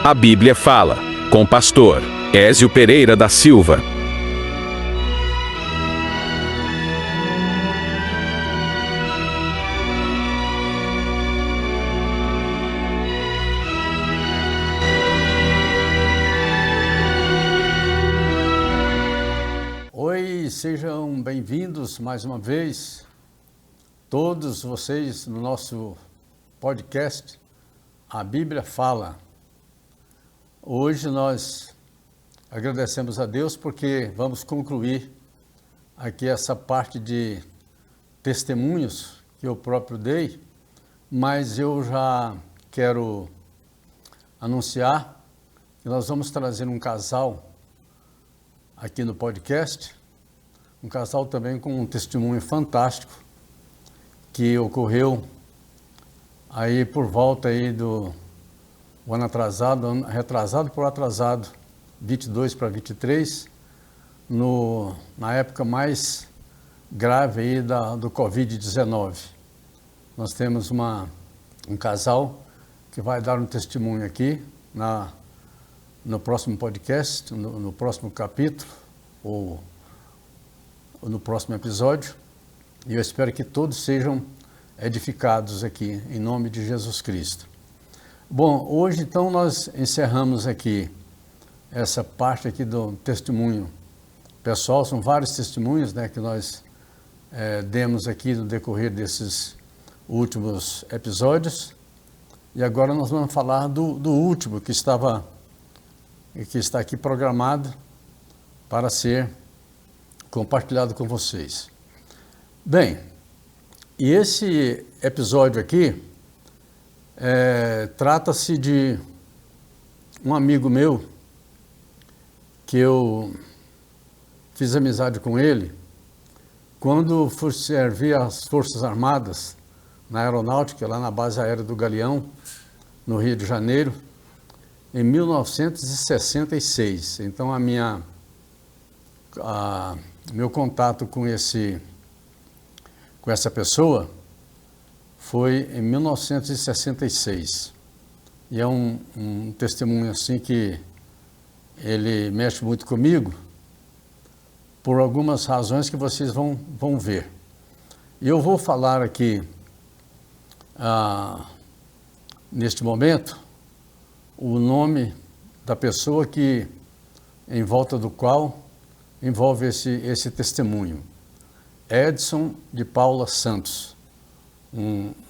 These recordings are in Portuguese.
A Bíblia Fala, com o pastor Ézio Pereira da Silva. Oi, sejam bem-vindos mais uma vez, todos vocês no nosso podcast, A Bíblia Fala. Hoje nós agradecemos a Deus porque vamos concluir aqui essa parte de testemunhos que eu próprio dei, mas eu já quero anunciar que nós vamos trazer um casal aqui no podcast, um casal também com um testemunho fantástico que ocorreu aí por volta aí do ano atrasado, retrasado por atrasado, 22 para 23, na época mais grave aí do Covid-19. Nós temos um casal que vai dar um testemunho aqui no próximo podcast, no próximo capítulo, ou no próximo episódio, e eu espero que todos sejam edificados aqui, em nome de Jesus Cristo. Bom, hoje então nós encerramos aqui essa parte aqui do testemunho pessoal, são vários testemunhos, né, que nós demos aqui no decorrer desses últimos episódios, e agora nós vamos falar do último que está aqui programado para ser compartilhado com vocês. Bem, e esse episódio aqui trata-se de um amigo meu que eu fiz amizade com ele quando fui servir às Forças Armadas na Aeronáutica, lá na base aérea do Galeão, no Rio de Janeiro, em 1966. Então meu contato com essa pessoa foi em 1966. E é um testemunho assim que ele mexe muito comigo por algumas razões que vocês vão ver. E eu vou falar aqui, neste momento, o nome da pessoa em volta do qual envolve esse testemunho. Edson de Paula Santos,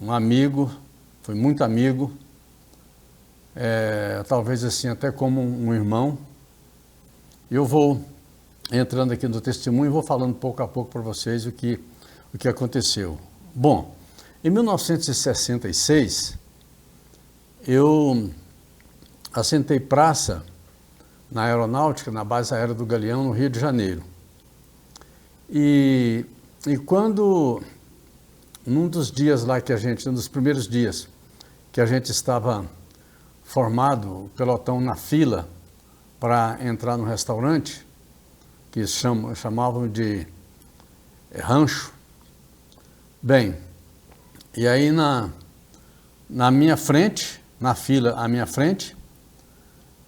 um amigo, foi muito amigo, talvez assim até como um irmão. Eu vou entrando aqui no testemunho e vou falando pouco a pouco para vocês o que aconteceu. Bom, em 1966, eu assentei praça na Aeronáutica, na base aérea do Galeão, no Rio de Janeiro. E quando, num dos dias lá um dos primeiros dias que a gente estava formado, o pelotão na fila para entrar no restaurante, que chamavam de rancho. Bem, e aí na minha frente, na fila à minha frente,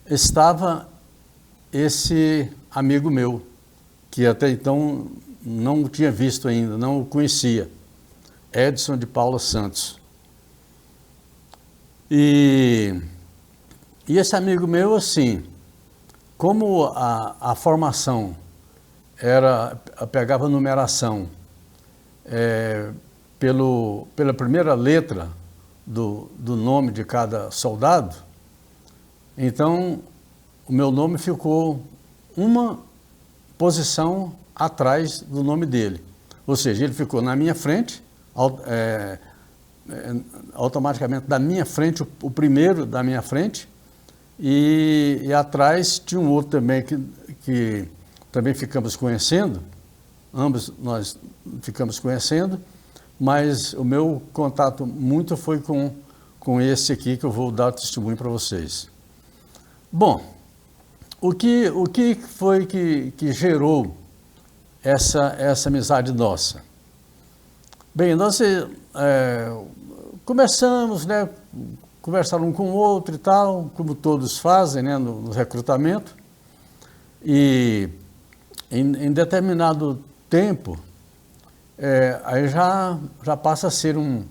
estava esse amigo meu, que até então não tinha visto ainda, não o conhecia, Edson de Paula Santos. E esse amigo meu, assim, como a formação pegava numeração pela primeira letra do nome de cada soldado, então o meu nome ficou uma posição atrás do nome dele. Ou seja, ele ficou na minha frente, automaticamente da minha frente, o primeiro da minha frente, e atrás tinha um outro também que também ficamos conhecendo, ambos nós ficamos conhecendo, mas o meu contato muito foi com esse aqui que eu vou dar testemunho para vocês. Bom, o que foi que gerou essa amizade nossa? Bem, nós começamos, né, conversaram um com o outro e tal, como todos fazem, né, no recrutamento. E em determinado tempo, aí já passa a ser um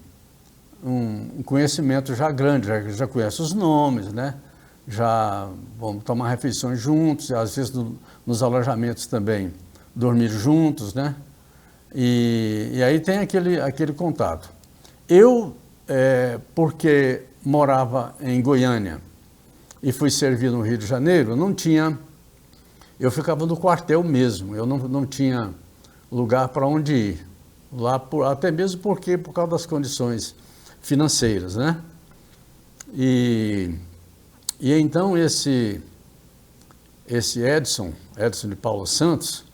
conhecimento já grande, já conhece os nomes, né? Já vamos tomar refeições juntos, às vezes nos alojamentos também dormir juntos, né? E aí tem aquele contato. Eu, porque morava em Goiânia e fui servir no Rio de Janeiro, eu ficava no quartel mesmo, eu não tinha lugar para onde ir, lá até mesmo por causa das condições financeiras, né? E então esse Edson de Paula Santos,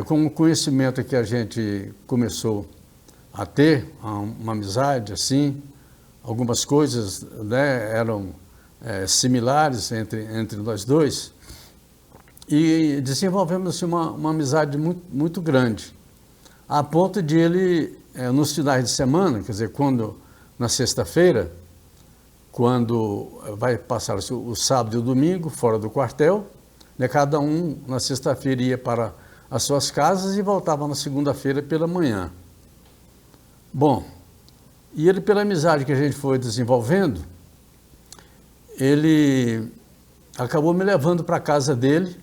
com o conhecimento que a gente começou a ter, uma amizade assim, algumas coisas, né, eram similares entre nós dois, e desenvolvemos assim, uma amizade muito, muito grande, a ponto de ele, nos finais de semana, quer dizer, na sexta-feira, quando vai passar o sábado e o domingo fora do quartel, né, cada um na sexta-feira ia para as suas casas e voltava na segunda-feira pela manhã. Bom, e ele, pela amizade que a gente foi desenvolvendo, ele acabou me levando para a casa dele.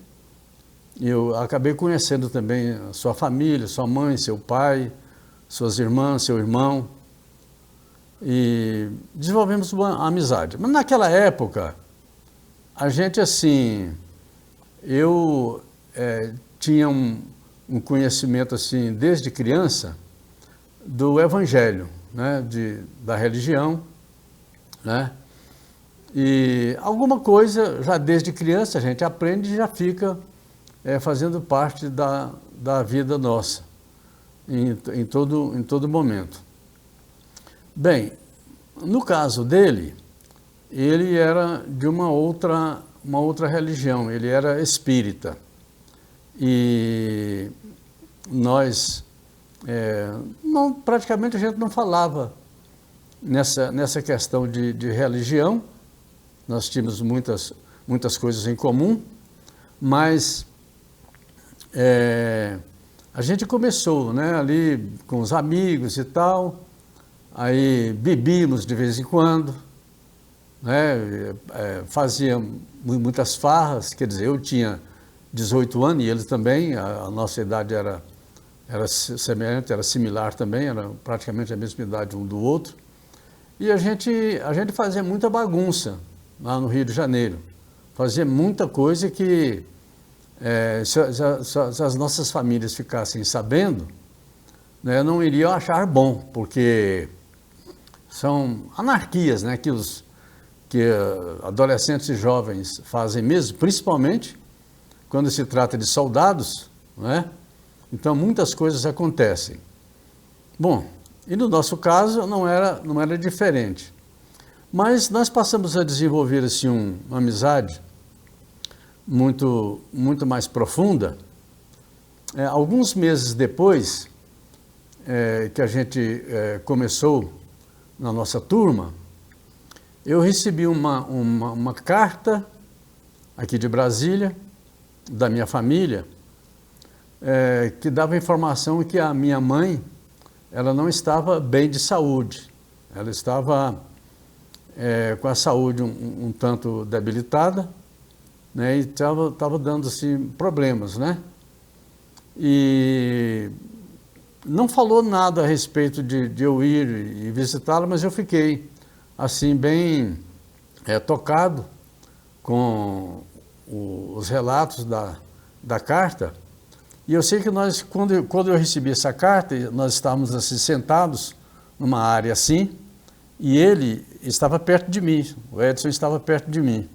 Eu acabei conhecendo também a sua família, sua mãe, seu pai, suas irmãs, seu irmão, e desenvolvemos uma amizade. Mas naquela época, a gente assim, eu tinha um conhecimento assim, desde criança, do Evangelho, né, da religião, né, e alguma coisa, já desde criança, a gente aprende e já fica fazendo parte da vida nossa, em todo momento. Bem, no caso dele, ele era de uma outra religião, ele era espírita. E nós, praticamente a gente não falava nessa questão de religião, nós tínhamos muitas coisas em comum, mas a gente começou, né, ali com os amigos e tal, aí bebíamos de vez em quando, né, fazíamos muitas farras, quer dizer, eu tinha 18 anos e ele também, a nossa idade era semelhante, era similar também, era praticamente a mesma idade um do outro, e a gente fazia muita bagunça lá no Rio de Janeiro, fazia muita coisa que se as nossas famílias ficassem sabendo, né, não iriam achar bom, porque são anarquias, né, que adolescentes e jovens fazem mesmo, principalmente quando se trata de soldados, né? Então muitas coisas acontecem. Bom, e no nosso caso não era diferente. Mas nós passamos a desenvolver assim, uma amizade muito, muito mais profunda. Alguns meses depois que a gente começou na nossa turma, eu recebi uma carta aqui de Brasília, da minha família, que dava informação que a minha mãe, ela não estava bem de saúde, ela estava com a saúde um tanto debilitada, né, e estava dando assim, problemas, né? E não falou nada a respeito de eu ir e visitá-la, mas eu fiquei assim bem tocado com os relatos da carta. E eu sei que quando eu recebi essa carta, nós estávamos assim, sentados numa área assim, e ele estava perto de mim, o Edson estava perto de mim.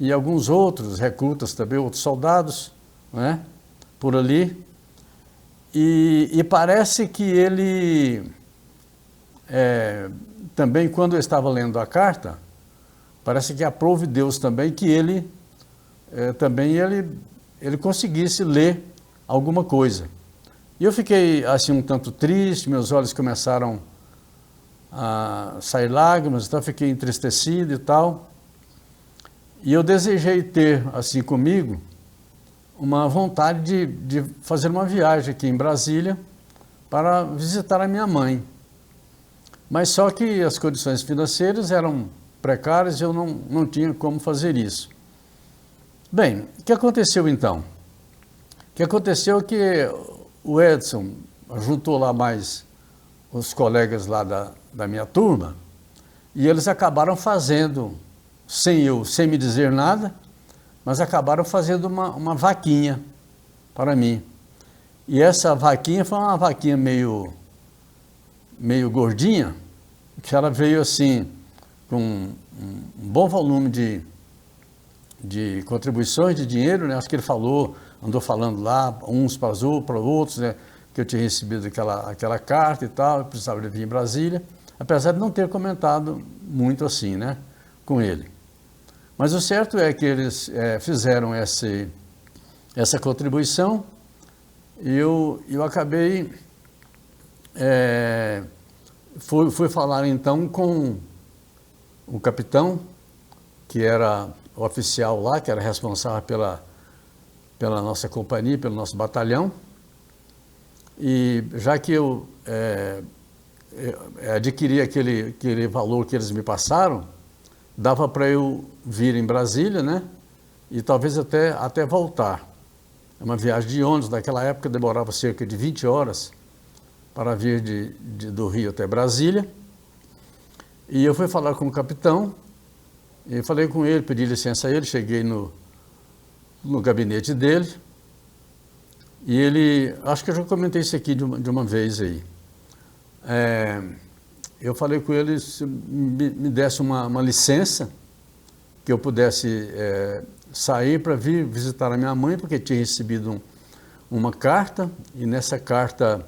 E alguns outros recrutas também, outros soldados, né, por ali. E parece que ele, também quando eu estava lendo a carta, parece que aprove Deus também que ele conseguisse ler alguma coisa. E eu fiquei assim um tanto triste, meus olhos começaram a sair lágrimas, então fiquei entristecido e tal. E eu desejei ter, assim comigo, uma vontade de fazer uma viagem aqui em Brasília para visitar a minha mãe. Mas só que as condições financeiras eram precárias e eu não tinha como fazer isso. Bem, o que aconteceu então? O que aconteceu é que o Edson juntou lá mais os colegas lá da minha turma e eles acabaram fazendo, sem me dizer nada, mas acabaram fazendo uma vaquinha para mim. E essa vaquinha foi uma vaquinha meio gordinha, que ela veio assim, com um bom volume de contribuições de dinheiro, né? Acho que ele andou falando lá, uns para outros, né? Que eu tinha recebido aquela carta e tal, eu precisava de vir em Brasília, apesar de não ter comentado muito assim, né? Com ele. Mas o certo é que eles fizeram essa contribuição e eu acabei, fui falar então com o capitão, que era o oficial lá, que era responsável pela nossa companhia, pelo nosso batalhão, e já que eu adquiri aquele valor que eles me passaram, dava para eu vir em Brasília, né? E talvez até voltar. É uma viagem de ônibus, naquela época demorava cerca de 20 horas para vir do Rio até Brasília. E eu fui falar com o capitão, e falei com ele, pedi licença a ele, cheguei no gabinete dele, e ele, acho que eu já comentei isso aqui de uma vez aí. Eu falei com ele se me desse uma licença, que eu pudesse sair para vir visitar a minha mãe, porque tinha recebido uma carta, e nessa carta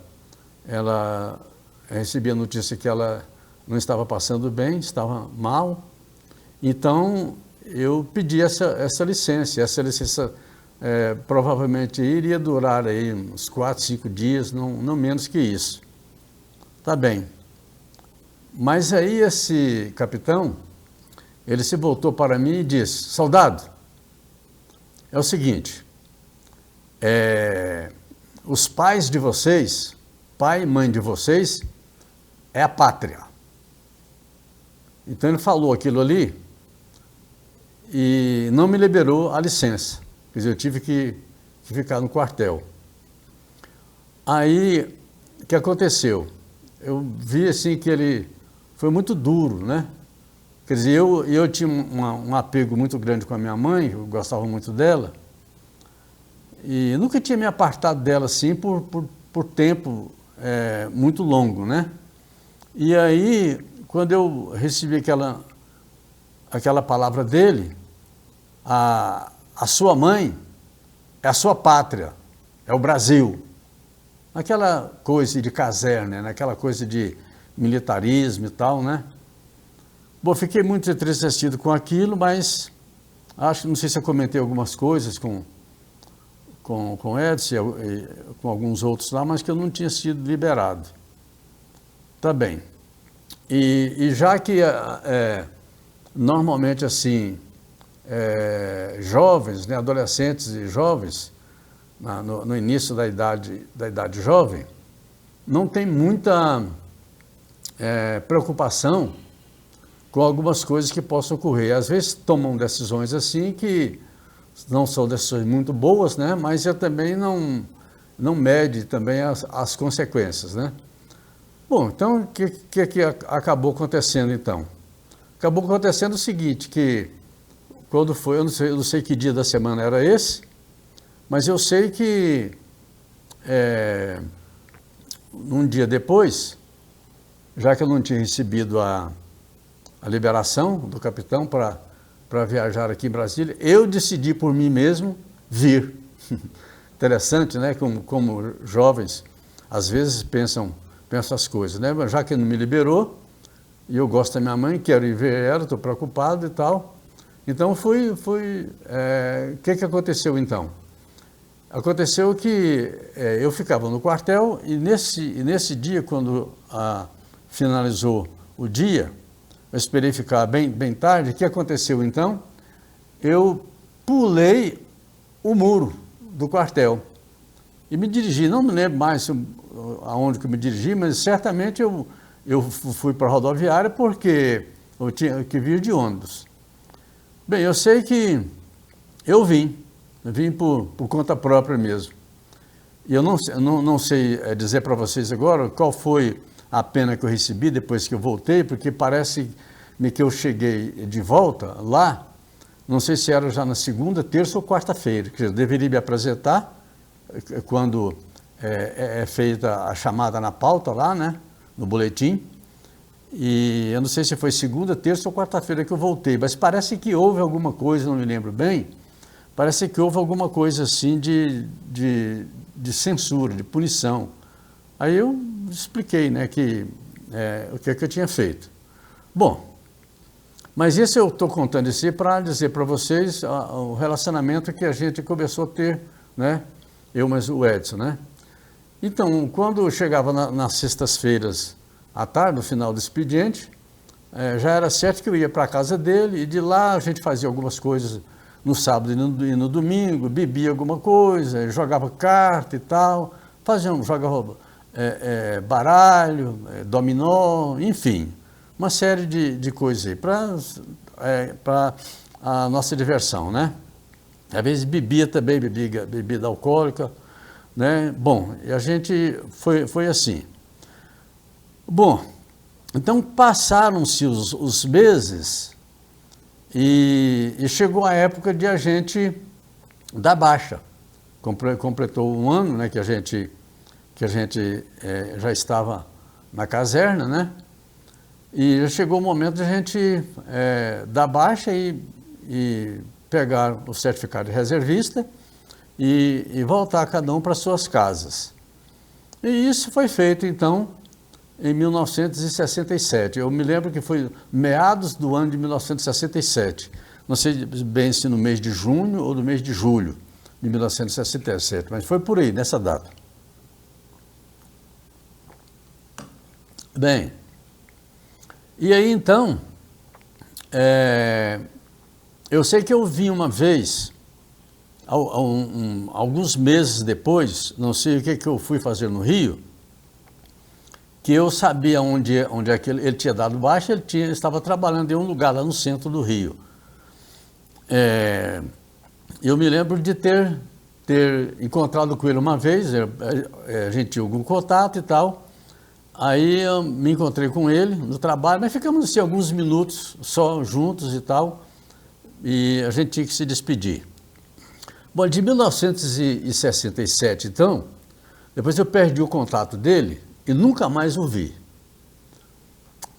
ela recebia a notícia que ela não estava passando bem, estava mal. Então eu pedi essa licença. Essa licença provavelmente iria durar aí uns 4, 5 dias, não menos que isso. Tá bem. Mas aí esse capitão, ele se voltou para mim e disse: soldado, é o seguinte, os pais de vocês, pai e mãe de vocês, é a pátria. Então ele falou aquilo ali e não me liberou a licença. Quer dizer, eu tive que ficar no quartel. Aí, o que aconteceu? Eu vi assim que ele foi muito duro, né? Quer dizer, eu tinha um apego muito grande com a minha mãe, eu gostava muito dela, e nunca tinha me apartado dela assim por tempo muito longo, né? E aí, quando eu recebi aquela palavra dele, a sua mãe é a sua pátria, é o Brasil. Naquela coisa de caserna, naquela coisa de militarismo e tal, né? Bom, fiquei muito entristecido com aquilo, mas não sei se eu comentei algumas coisas com o Edson e com alguns outros lá, mas que eu não tinha sido liberado. Tá bem. E já que normalmente assim, jovens, né, adolescentes e jovens, no início da idade jovem, não tem muita preocupação com algumas coisas que possam ocorrer. Às vezes tomam decisões assim que não são decisões muito boas, né? Mas eu também não mede também as consequências, né? Bom, então o que acabou acontecendo então? Acabou acontecendo o seguinte, que quando foi, eu não sei que dia da semana era esse, mas eu sei que um dia depois, já que eu não tinha recebido a liberação do capitão para viajar aqui em Brasília, eu decidi por mim mesmo vir. Interessante, né? Como jovens, às vezes pensam as coisas, né? Mas já que ele não me liberou, e eu gosto da minha mãe, quero ir ver ela, estou preocupado e tal. Então o que aconteceu então? Aconteceu que eu ficava no quartel e nesse dia, quando finalizou o dia, eu esperei ficar bem tarde. O que aconteceu então? Eu pulei o muro do quartel e me dirigi, não me lembro mais aonde que eu me dirigi, mas certamente eu fui para a rodoviária porque eu tinha que vir de ônibus. Bem, eu sei que eu vim por conta própria mesmo. E eu não sei dizer para vocês agora qual foi a pena que eu recebi depois que eu voltei, porque parece-me que eu cheguei de volta lá, não sei se era já na segunda, terça ou quarta-feira, que eu deveria me apresentar quando é feita a chamada na pauta lá, né, no boletim. E eu não sei se foi segunda, terça ou quarta-feira que eu voltei, mas parece que houve alguma coisa, não me lembro bem, parece que houve alguma coisa assim de censura, de punição. Aí eu expliquei, né, o que eu tinha feito. Bom, mas isso eu estou contando isso para dizer para vocês o relacionamento que a gente começou a ter, né, eu mais o Edson, né. Então, quando chegava nas sextas-feiras à tarde, no final do expediente, já era certo que eu ia para a casa dele e de lá a gente fazia algumas coisas no sábado e no domingo, bebia alguma coisa, jogava carta e tal, jogava baralho, dominó, enfim, uma série de coisas aí para a nossa diversão, né? Às vezes bebia também, bebida alcoólica, né? Bom, e a gente foi assim. Bom, então passaram-se os meses e chegou a época de a gente dar baixa. Completou um ano, né, que a gente já estava na caserna, né? E já chegou o momento de a gente dar baixa e pegar o certificado de reservista e voltar cada um para suas casas. E isso foi feito, então, em 1967. Eu me lembro que foi meados do ano de 1967. Não sei bem se no mês de junho ou no mês de julho de 1967, mas foi por aí, nessa data. Bem, e aí então, eu sei que eu vim uma vez, alguns meses depois, não sei o que eu fui fazer no Rio, que eu sabia onde é que ele tinha dado baixa, ele estava trabalhando em um lugar lá no centro do Rio. Eu me lembro de ter encontrado com ele uma vez, a gente tinha algum contato e tal, aí eu me encontrei com ele no trabalho, mas ficamos assim alguns minutos só juntos e tal, e a gente tinha que se despedir. Bom, de 1967, então, depois eu perdi o contato dele, e nunca mais o vi.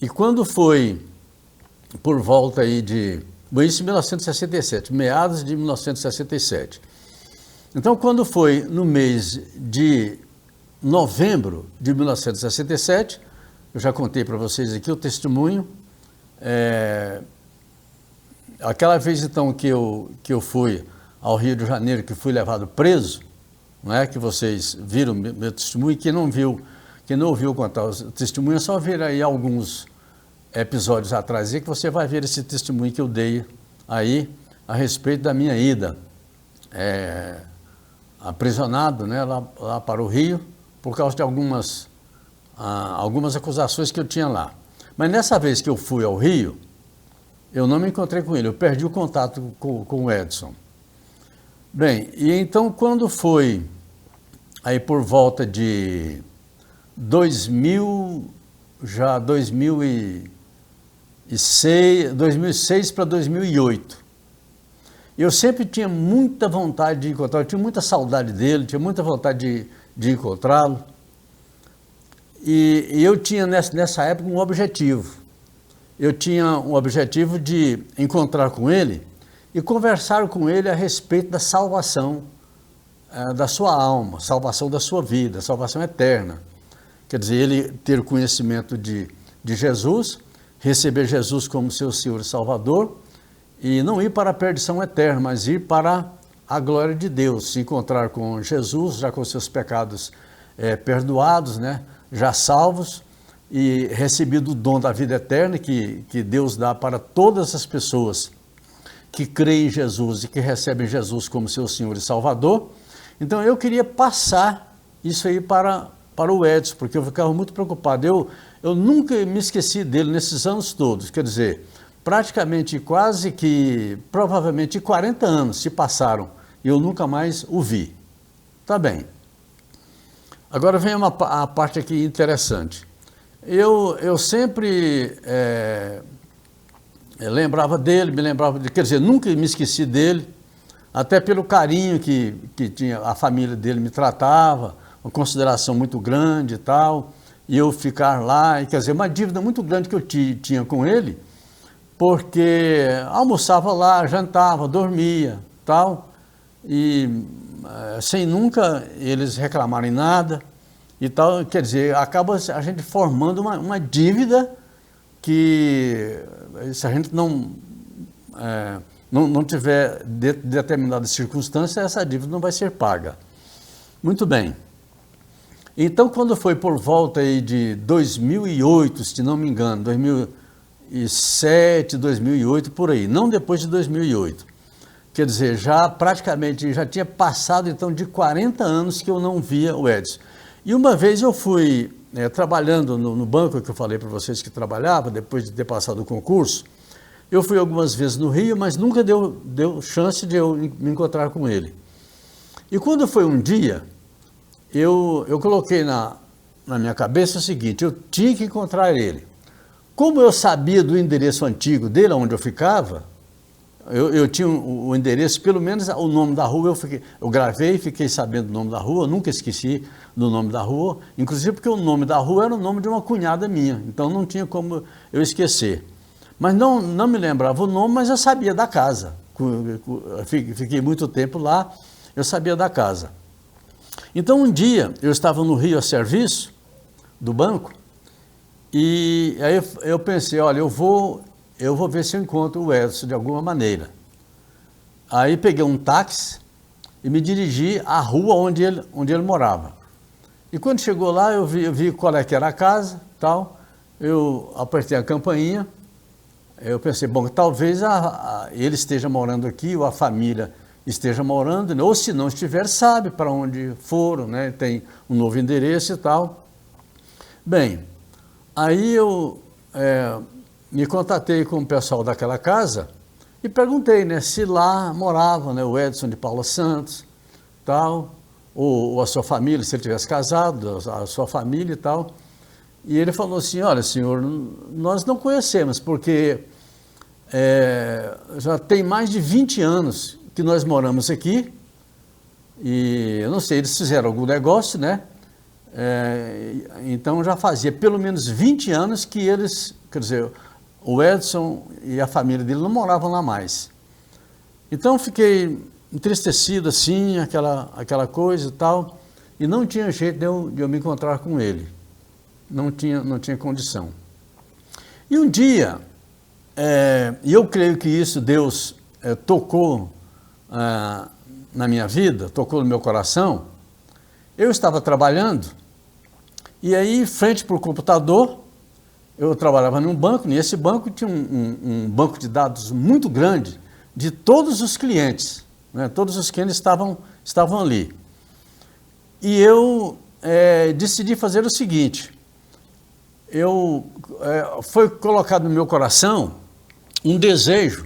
E quando foi por volta aí isso em 1967, meados de 1967. Então, quando foi no mês de novembro de 1967, eu já contei para vocês aqui o testemunho, aquela vez então que eu fui ao Rio de Janeiro, que fui levado preso, não é? Que vocês viram meu testemunho, e quem não ouviu contar os testemunhos, é só ver aí alguns episódios atrás, e que você vai ver esse testemunho que eu dei aí a respeito da minha ida aprisionado, né, lá para o Rio, por causa de algumas acusações que eu tinha lá. Mas nessa vez que eu fui ao Rio, eu não me encontrei com ele, eu perdi o contato com o Edson. Bem, e então quando foi aí por volta de 2006 para 2008. Eu sempre tinha muita vontade de encontrá-lo, eu tinha muita saudade dele, tinha muita vontade de encontrá-lo. E eu tinha nessa época um objetivo. Eu tinha um objetivo de encontrar com ele e conversar com ele a respeito da salvação da sua alma, salvação da sua vida, salvação eterna. Quer dizer, ele ter o conhecimento de Jesus, receber Jesus como seu Senhor e Salvador, e não ir para a perdição eterna, mas ir para a glória de Deus, se encontrar com Jesus, já com seus pecados perdoados, né, já salvos, e recebido o dom da vida eterna que Deus dá para todas as pessoas que creem em Jesus e que recebem Jesus como seu Senhor e Salvador. Então eu queria passar isso aí para o Edson, porque eu ficava muito preocupado. Eu nunca me esqueci dele nesses anos todos, quer dizer, praticamente quase que, provavelmente 40 anos se passaram e eu nunca mais o vi. Tá bem. Agora vem a parte aqui interessante. Eu sempre lembrava dele, quer dizer, nunca me esqueci dele, até pelo carinho que tinha, a família dele me tratava, uma consideração muito grande e tal, e eu ficar lá, quer dizer, uma dívida muito grande que eu tinha com ele, porque almoçava lá, jantava, dormia, tal, e sem nunca eles reclamarem nada e tal, quer dizer, acaba a gente formando uma dívida que, se a gente não tiver determinadas circunstâncias, essa dívida não vai ser paga. Muito bem. Então, quando foi por volta aí de 2008, se não me engano, 2007, 2008, por aí, não depois de 2008. Quer dizer, já praticamente, já tinha passado então de 40 anos que eu não via o Edson. E uma vez eu fui trabalhando no banco que eu falei para vocês que trabalhava, depois de ter passado o concurso, eu fui algumas vezes no Rio, mas nunca deu chance de eu me encontrar com ele. E quando foi um dia, eu coloquei na minha cabeça o seguinte, eu tinha que encontrar ele. Como eu sabia do endereço antigo dele, onde eu ficava, eu tinha o endereço, pelo menos o nome da rua, eu gravei e fiquei sabendo do nome da rua, eu nunca esqueci do nome da rua, inclusive porque o nome da rua era o nome de uma cunhada minha, então não tinha como eu esquecer. Mas não me lembrava o nome, mas eu sabia da casa. Fiquei muito tempo lá, eu sabia da casa. Então um dia eu estava no Rio a serviço do banco e aí eu pensei, olha, eu vou ver se eu encontro o Edson de alguma maneira. Aí peguei um táxi e me dirigi à rua onde ele morava. E quando chegou lá, eu vi qual é que era a casa, tal. Eu apertei a campainha. Eu pensei, bom, talvez ele esteja morando aqui, ou a família esteja morando, ou se não estiver, sabe para onde foram, né? Tem um novo endereço e tal. Bem, aí eu me contatei com o pessoal daquela casa e perguntei, né, se lá morava, né, o Edson de Paula Santos, tal, ou a sua família, se ele tivesse casado, a sua família e tal. E ele falou assim, olha, senhor, nós não conhecemos, porque já tem mais de 20 anos que nós moramos aqui, e eu não sei, eles fizeram algum negócio, né? Então já fazia pelo menos 20 anos que eles, quer dizer, o Edson e a família dele não moravam lá mais. Então fiquei entristecido assim, aquela coisa e tal, e não tinha jeito de eu me encontrar com ele. Não tinha condição. E um dia, e eu creio que isso Deus tocou na minha vida, tocou no meu coração. Eu estava trabalhando, e aí, frente para o computador, eu trabalhava num banco, e esse banco tinha um banco de dados muito grande de todos os clientes, né? Todos os clientes estavam ali. E eu decidi fazer o seguinte, foi colocado no meu coração um desejo,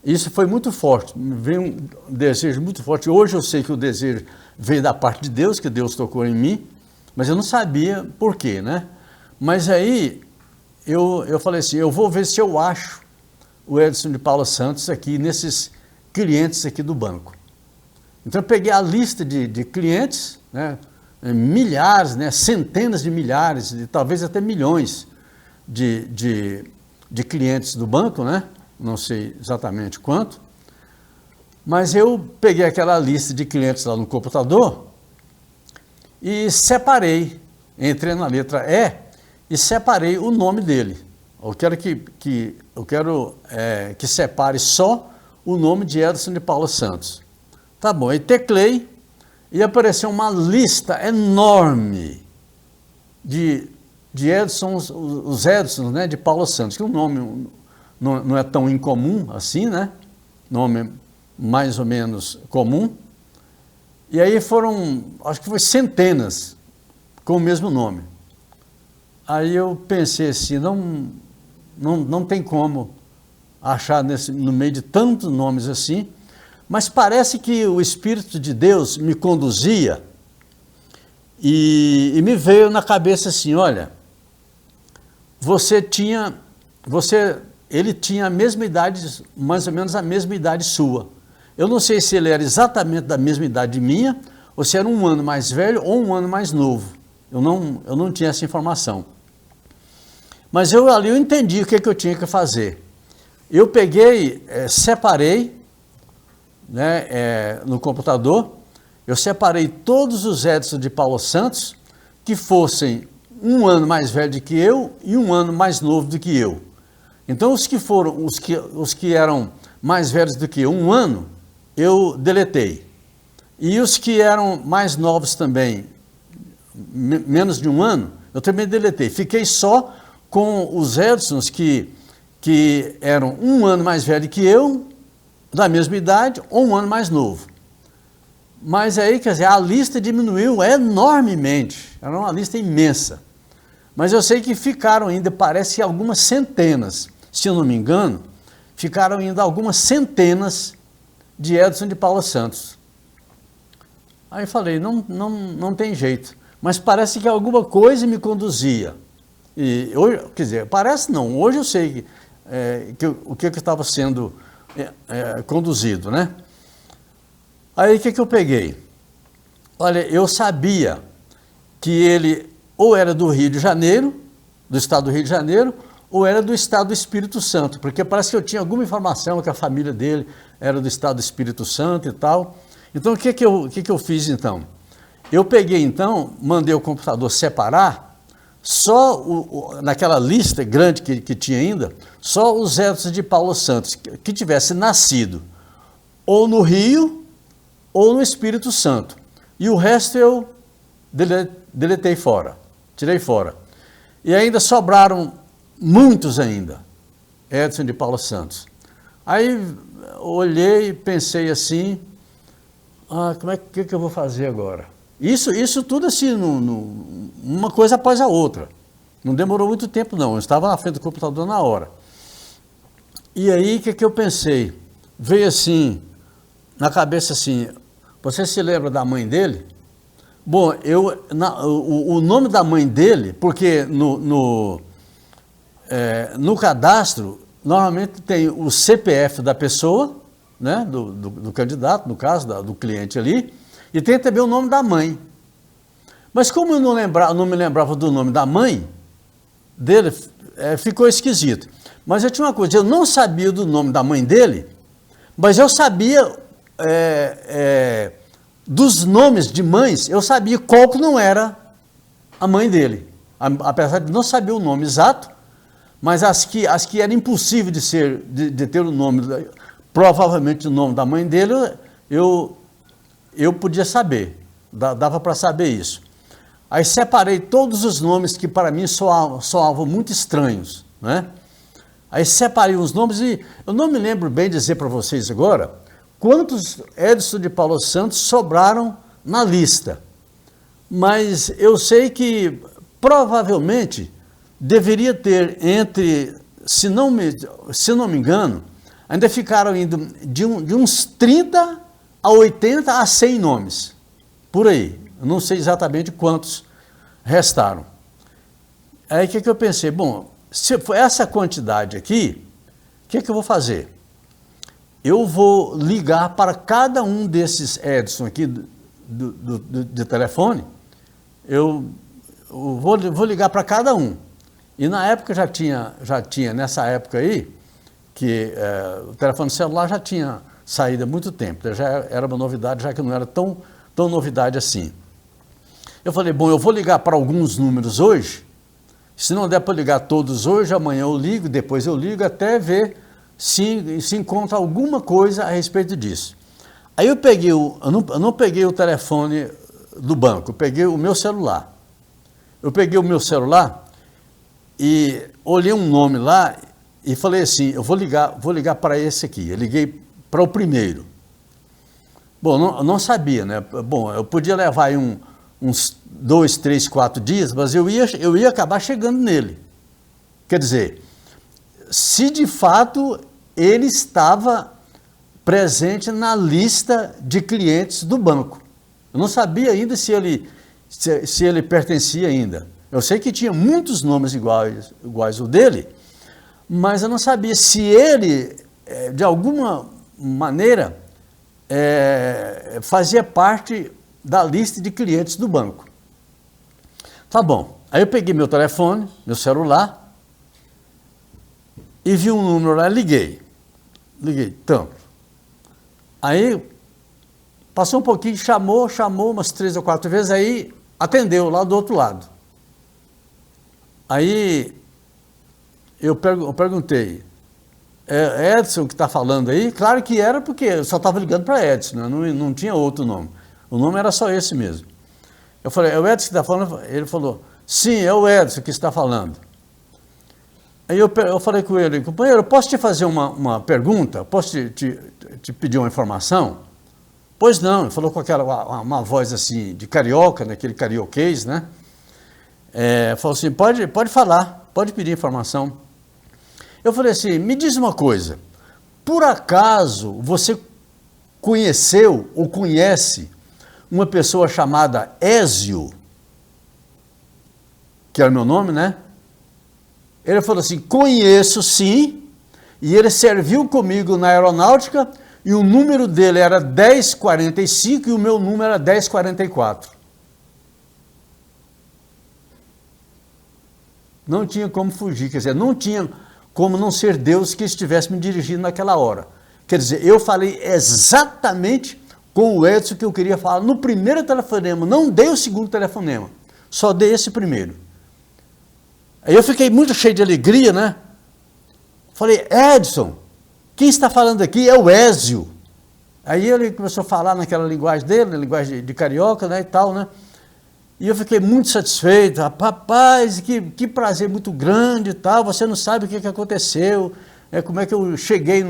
isso foi muito forte, veio um desejo muito forte. Hoje eu sei que o desejo veio da parte de Deus, que Deus tocou em mim, mas eu não sabia por quê, né? Mas aí eu falei assim, eu vou ver se eu acho o Edson de Paula Santos aqui, nesses clientes aqui do banco. Então eu peguei a lista de clientes, né? Milhares, né? Centenas de milhares, talvez até milhões de clientes do banco, né? Não sei exatamente quanto, mas eu peguei aquela lista de clientes lá no computador e separei, entrei na letra E e separei o nome dele. Eu quero que separe só o nome de Edson de Paula Santos. Tá bom, aí teclei e apareceu uma lista enorme de de Edson, os Edsons, né, de Paula Santos, que o nome não é tão incomum assim, né? Nome mais ou menos comum. E aí foram, acho que foi centenas com o mesmo nome. Aí eu pensei assim, não tem como achar no meio de tantos nomes assim, mas parece que o Espírito de Deus me conduzia e me veio na cabeça assim, olha, ele tinha a mesma idade, mais ou menos a mesma idade sua. Eu não sei se ele era exatamente da mesma idade minha, ou se era um ano mais velho ou um ano mais novo. Eu não tinha essa informação. Mas ali eu entendi o que eu tinha que fazer. Eu peguei, separei, né, no computador, eu separei todos os Edson de Paula Santos que fossem um ano mais velho do que eu e um ano mais novo do que eu. Então os que eram mais velhos do que eu, um ano, eu deletei. E os que eram mais novos também, menos de um ano, eu também deletei. Fiquei só com os Edsons que eram um ano mais velho que eu, da mesma idade, ou um ano mais novo. Mas aí, quer dizer, a lista diminuiu enormemente, era uma lista imensa. Mas eu sei que ficaram ainda, parece, algumas centenas, se eu não me engano, ficaram ainda algumas centenas de Edson de Paula Santos. Aí eu falei, não tem jeito, mas parece que alguma coisa me conduzia. E hoje, quer dizer, parece não, hoje eu sei o que estava sendo conduzido, né? Aí o que eu peguei? Olha, eu sabia que ele ou era do Rio de Janeiro, do estado do Rio de Janeiro, ou era do estado do Espírito Santo, porque parece que eu tinha alguma informação que a família dele era do estado do Espírito Santo e tal. Então o que eu fiz então? Eu peguei então, mandei o computador separar, só naquela lista grande que tinha ainda, só os Edson de Paula Santos que tivesse nascido ou no Rio ou no Espírito Santo. E o resto eu deletei fora, tirei fora. E ainda sobraram muitos ainda, Edson de Paula Santos. Aí olhei e pensei assim, que eu vou fazer agora? Isso tudo assim, uma coisa após a outra. Não demorou muito tempo não, eu estava na frente do computador na hora. E aí o que eu pensei? Veio assim, na cabeça assim, você se lembra da mãe dele? Bom, o nome da mãe dele, porque no cadastro, normalmente tem o CPF da pessoa, né, do candidato, no caso, do cliente ali, e tem também o nome da mãe. Mas como eu não me lembrava do nome da mãe dele, ficou esquisito. Mas eu tinha uma coisa, eu não sabia do nome da mãe dele, mas eu sabia dos nomes de mães, eu sabia qual que não era a mãe dele. Apesar de não saber o nome exato, mas as que era impossível de ter o nome, provavelmente o nome da mãe dele, eu podia saber, dava para saber isso. Aí separei todos os nomes que para mim soavam muito estranhos, né? Aí separei os nomes e eu não me lembro bem dizer para vocês agora quantos Edson de Paula Santos sobraram na lista. Mas eu sei que provavelmente deveria ter se não me engano, ainda ficaram indo de uns 30 a 80 a 100 nomes, por aí. Eu não sei exatamente quantos restaram. Aí o que eu pensei? Bom, se for essa quantidade aqui, o que eu vou fazer? Eu vou ligar para cada um desses Edson aqui de telefone, eu vou ligar para cada um. E na época já tinha nessa época aí, que o telefone celular já tinha saído há muito tempo, já era uma novidade, já que não era tão novidade assim. Eu falei, bom, eu vou ligar para alguns números hoje, se não der para ligar todos hoje, amanhã eu ligo, depois eu ligo, até ver se encontra alguma coisa a respeito disso. Aí eu não peguei o telefone do banco, eu peguei o meu celular. Eu peguei o meu celular e olhei um nome lá e falei assim, eu vou ligar para esse aqui. Eu liguei para o primeiro. Bom, não sabia, né? Bom, eu podia levar aí uns 2, 3, 4 dias, mas eu ia acabar chegando nele. Quer dizer, se de fato ele estava presente na lista de clientes do banco. Eu não sabia ainda se ele pertencia ainda. Eu sei que tinha muitos nomes iguais ao dele, mas eu não sabia se ele, de alguma maneira, fazia parte da lista de clientes do banco. Tá bom. Aí eu peguei meu telefone, meu celular, e vi um número lá, liguei, tanto. Aí, passou um pouquinho, chamou umas 3 ou 4 vezes, aí atendeu lá do outro lado. Aí, eu perguntei, é Edson que está falando aí? Claro que era, porque eu só estava ligando para Edson, né? Não tinha outro nome. O nome era só esse mesmo. Eu falei, é o Edson que está falando? Ele falou, sim, é o Edson que está falando. Aí eu falei com ele, companheiro, posso te fazer uma pergunta? Posso te pedir uma informação? Pois não, ele falou com uma voz assim, de carioca, naquele carioquês, né? Falou assim, pode falar, pode pedir informação. Eu falei assim, me diz uma coisa, por acaso você conheceu ou conhece uma pessoa chamada Ézio, que era meu nome, né? Ele falou assim, conheço sim, e ele serviu comigo na aeronáutica, e o número dele era 1045 e o meu número era 1044. Não tinha como fugir, quer dizer, não tinha como não ser Deus que estivesse me dirigindo naquela hora. Quer dizer, eu falei exatamente com o Edson que eu queria falar no primeiro telefonema, não dei o segundo telefonema, só dei esse primeiro. Aí eu fiquei muito cheio de alegria, né? Falei, Edson, quem está falando aqui é o Ézio. Aí ele começou a falar naquela linguagem dele, na linguagem de carioca, né, e tal, né? E eu fiquei muito satisfeito. Rapaz, que prazer muito grande e tal, você não sabe o que aconteceu, como é que eu cheguei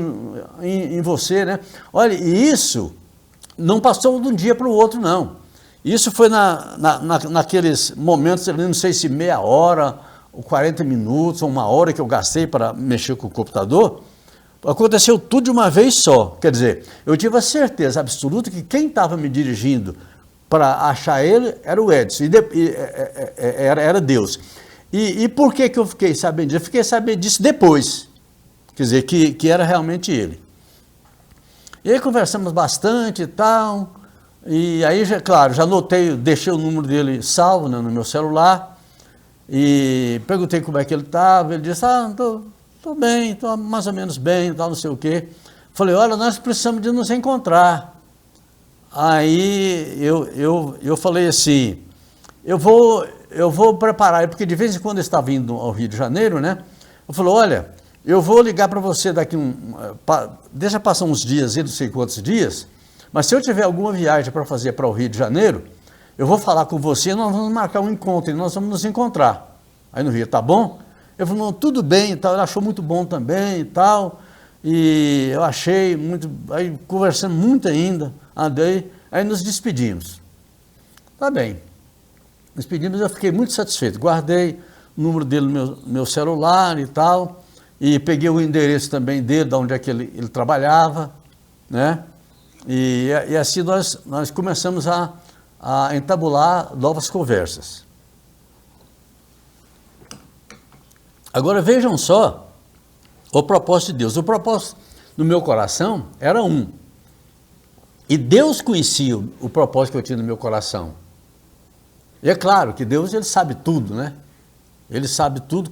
em você, né? Olha, e isso não passou de um dia para o outro, não. Isso foi naqueles momentos, não sei se meia hora, ou 40 minutos, ou 1 hora que eu gastei para mexer com o computador, aconteceu tudo de uma vez só. Quer dizer, eu tive a certeza absoluta que quem estava me dirigindo para achar ele era o Edson, era Deus. E por que eu fiquei sabendo disso? Eu fiquei sabendo disso depois, quer dizer, que era realmente ele. E aí conversamos bastante e tal, e aí, claro, já anotei, deixei o número dele salvo, né, no meu celular, e perguntei como é que ele estava, ele disse, estou bem, estou mais ou menos bem, tal, não sei o quê. Falei, olha, nós precisamos de nos encontrar. Aí eu falei assim, eu vou preparar, porque de vez em quando eu estava indo ao Rio de Janeiro, né? Eu falei, olha, eu vou ligar para você daqui deixa passar uns dias, não sei quantos dias, mas se eu tiver alguma viagem para fazer para o Rio de Janeiro, eu vou falar com você, nós vamos marcar um encontro, e nós vamos nos encontrar. Aí no Rio, tá bom? Ele falou, tudo bem e tal, ele achou muito bom também e tal, e eu achei muito, aí conversando muito ainda, andei, aí nos despedimos. Tá bem, nos despedimos, eu fiquei muito satisfeito, guardei o número dele no meu celular e tal, e peguei o endereço também dele, de onde é que ele trabalhava, né? E assim nós começamos a entabular novas conversas. Agora vejam só o propósito de Deus. O propósito no meu coração era um. E Deus conhecia o propósito que eu tinha no meu coração. E é claro que Deus, ele sabe tudo, né? Ele sabe tudo,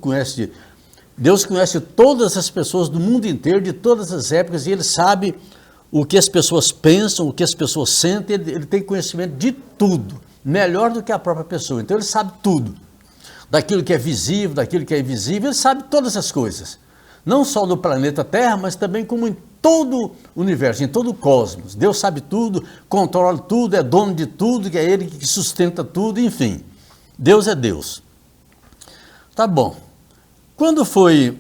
Deus conhece todas as pessoas do mundo inteiro, de todas as épocas, e ele sabe o que as pessoas pensam, o que as pessoas sentem, ele tem conhecimento de tudo, melhor do que a própria pessoa. Então ele sabe tudo, daquilo que é visível, daquilo que é invisível, ele sabe todas as coisas. Não só no planeta Terra, mas também como em todo o universo, em todo o cosmos. Deus sabe tudo, controla tudo, é dono de tudo, que é ele que sustenta tudo, enfim. Deus é Deus. Tá bom. Quando foi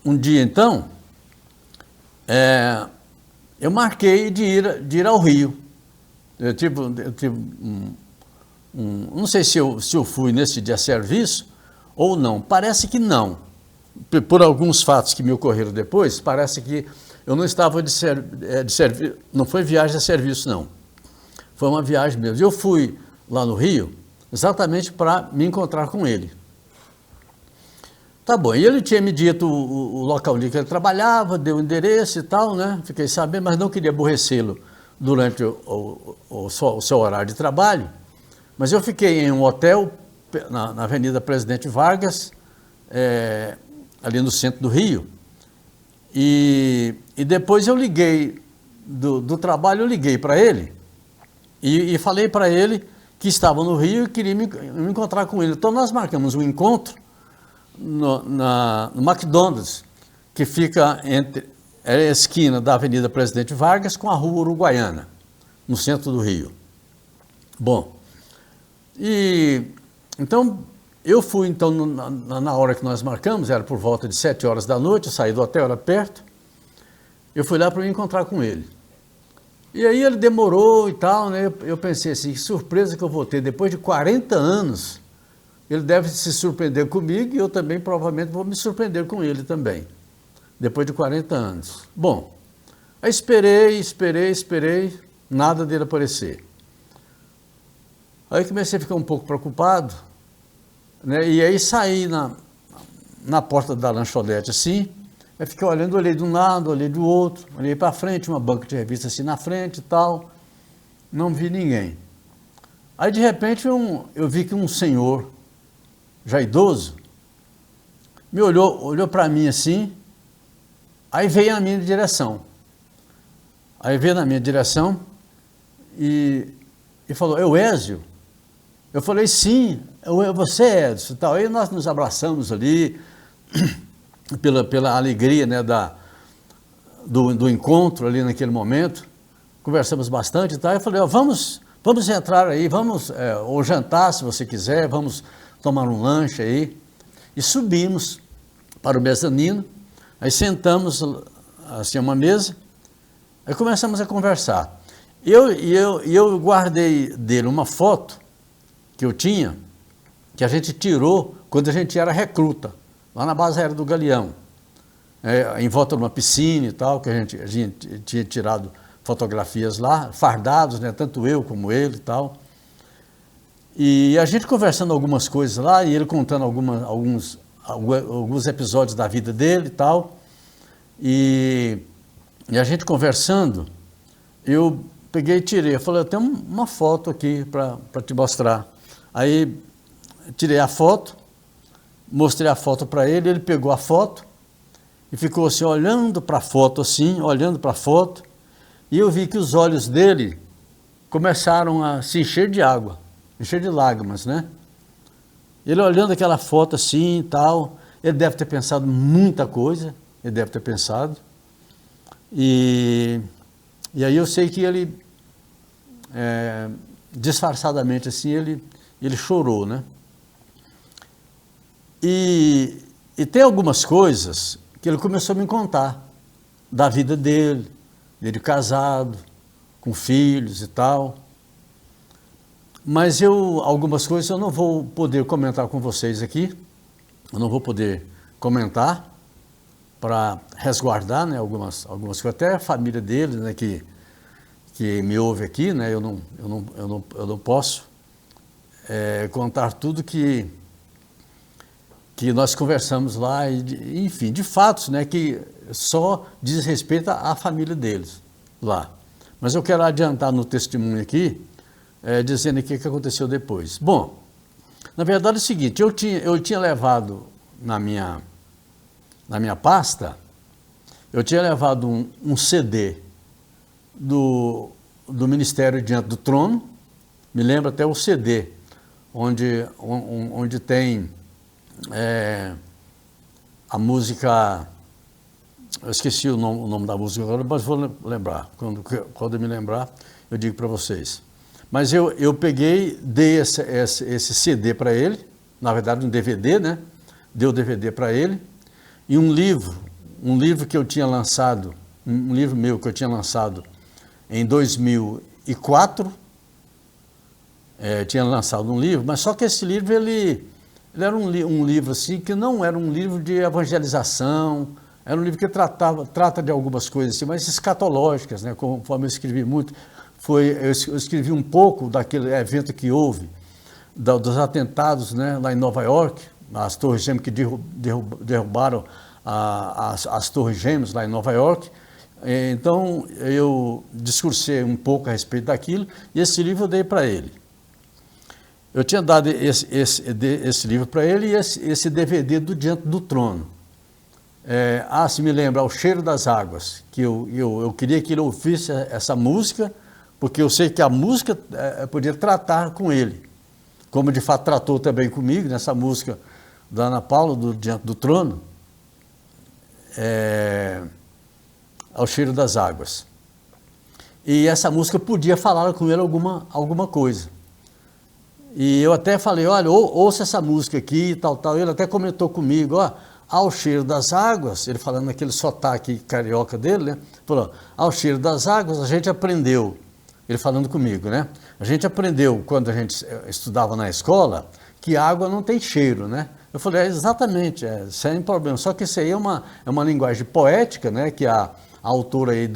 um dia, então, eu marquei de ir ao Rio. Eu tive não sei se eu fui nesse dia a serviço ou não, parece que não. Por alguns fatos que me ocorreram depois, parece que eu não estava de serviço, não foi viagem a serviço, não. Foi uma viagem mesmo. Eu fui lá no Rio exatamente para me encontrar com ele. Tá bom, e ele tinha me dito o local onde ele trabalhava, deu o endereço e tal, né? Fiquei sabendo, mas não queria aborrecê-lo durante o seu horário de trabalho. Mas eu fiquei em um hotel na Avenida Presidente Vargas, ali no centro do Rio. E depois eu liguei, do trabalho eu liguei para ele e falei para ele que estava no Rio e queria me encontrar com ele. Então nós marcamos um encontro no McDonald's, que fica entre a esquina da Avenida Presidente Vargas com a Rua Uruguaiana, no centro do Rio. Bom, e então eu fui então na hora que nós marcamos, era por volta de 7 horas da noite, eu saí do hotel, era perto, eu fui lá para me encontrar com ele. E aí ele demorou e tal, né? Eu pensei assim, que surpresa que eu vou ter, depois de 40 anos, ele deve se surpreender comigo e eu também provavelmente vou me surpreender com ele também, depois de 40 anos. Bom, aí esperei, nada dele aparecer. Aí comecei a ficar um pouco preocupado, né? E aí saí na porta da lanchonete assim, aí fiquei olhando, olhei de um lado, olhei do outro, olhei para frente, uma banca de revista assim na frente e tal, não vi ninguém. Aí de repente eu vi que um senhor, já idoso, me olhou para mim assim, aí veio na minha direção. Aí veio na minha direção e falou, Euésio? Eu falei, sim, você é Edson e tal. Aí nós nos abraçamos ali, pela alegria, né, do encontro ali naquele momento, conversamos bastante e tal. Eu falei, vamos entrar aí, ou jantar se você quiser, vamos tomar um lanche aí. E subimos para o mezanino, aí sentamos assim a uma mesa, aí começamos a conversar. Eu guardei dele uma foto que eu tinha, que a gente tirou quando a gente era recruta, lá na base aérea do Galeão, em volta de uma piscina e tal, que a gente tinha tirado fotografias lá, fardados, né, tanto eu como ele e tal. E a gente conversando algumas coisas lá, e ele contando alguns episódios da vida dele e tal. E a gente conversando, eu peguei e tirei. Eu falei, eu tenho uma foto aqui para te mostrar. Aí tirei a foto, mostrei a foto para ele, ele pegou a foto e ficou assim, olhando para a foto assim, olhando para a foto. E eu vi que os olhos dele começaram a se encher de água, encher de lágrimas, né? Ele olhando aquela foto assim e tal, ele deve ter pensado muita coisa, ele deve ter pensado. E aí eu sei que ele, disfarçadamente assim, ele chorou, né? E tem algumas coisas que ele começou a me contar, da vida dele casado, com filhos e tal. Mas algumas coisas eu não vou poder comentar com vocês aqui, eu não vou poder comentar para resguardar, né, algumas coisas, até a família dele, né, que me ouve aqui, né, eu não posso contar tudo que nós conversamos lá, enfim, de fatos, né, que só diz respeito à família deles lá. Mas eu quero adiantar no testemunho aqui, dizendo aqui o que aconteceu depois. Bom, na verdade é o seguinte, eu tinha levado na minha pasta, eu tinha levado um CD do Ministério Diante do Trono, me lembro até o CD, onde tem a música, eu esqueci o nome da música agora, mas vou lembrar, quando eu me lembrar, eu digo para vocês. Mas eu peguei, dei esse CD para ele, na verdade um DVD, né? Dei o DVD para ele, E um livro que eu tinha lançado, um livro meu que eu tinha lançado em 2004, tinha lançado um livro, mas só que esse livro, ele era um livro assim, que não era um livro de evangelização, era um livro que trata de algumas coisas assim, mas escatológicas, né? Conforme eu escrevi muito, eu escrevi um pouco daquele evento que houve, dos atentados, né, lá em Nova York, as Torres Gêmeas que derrubaram as Torres Gêmeas lá em Nova York. Então eu discursei um pouco a respeito daquilo, e esse livro eu dei para ele. Eu tinha dado esse livro para ele e esse DVD do Diante do Trono. Se me lembra, O Cheiro das Águas, que eu queria que ele ouvisse essa música, porque eu sei que a música podia tratar com ele, como de fato tratou também comigo, nessa música da Ana Paula, do Diante do Trono, Ao Cheiro das Águas. E essa música podia falar com ele alguma coisa. E eu até falei, olha, ouça essa música aqui e tal. Ele até comentou comigo, ao cheiro das águas, ele falando naquele sotaque carioca dele, né? Falou, ao cheiro das águas a gente aprendeu, ele falando comigo, né? A gente aprendeu, quando a gente estudava na escola, que água não tem cheiro, né? Eu falei, exatamente, sem problema, só que isso aí é uma linguagem poética, né? Que a autora aí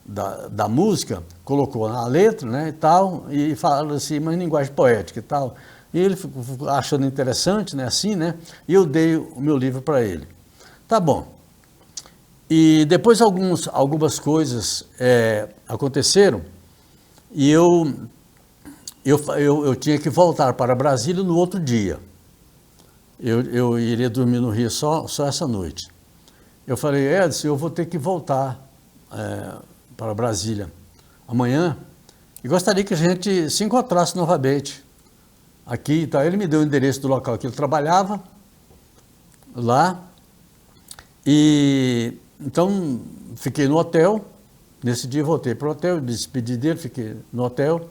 da música colocou na letra, né, e tal, e fala assim, uma linguagem poética e tal. E ele ficou achando interessante, né, assim, né, e eu dei o meu livro para ele. Tá bom. E depois algumas coisas aconteceram, e eu tinha que voltar para Brasília no outro dia. Eu iria dormir no Rio só essa noite. Eu falei, Edson, eu vou ter que voltar para Brasília amanhã, e gostaria que a gente se encontrasse novamente aqui. Tá? Ele me deu o endereço do local que ele trabalhava, lá, e então fiquei no hotel. Nesse dia voltei para o hotel, despedi dele, fiquei no hotel,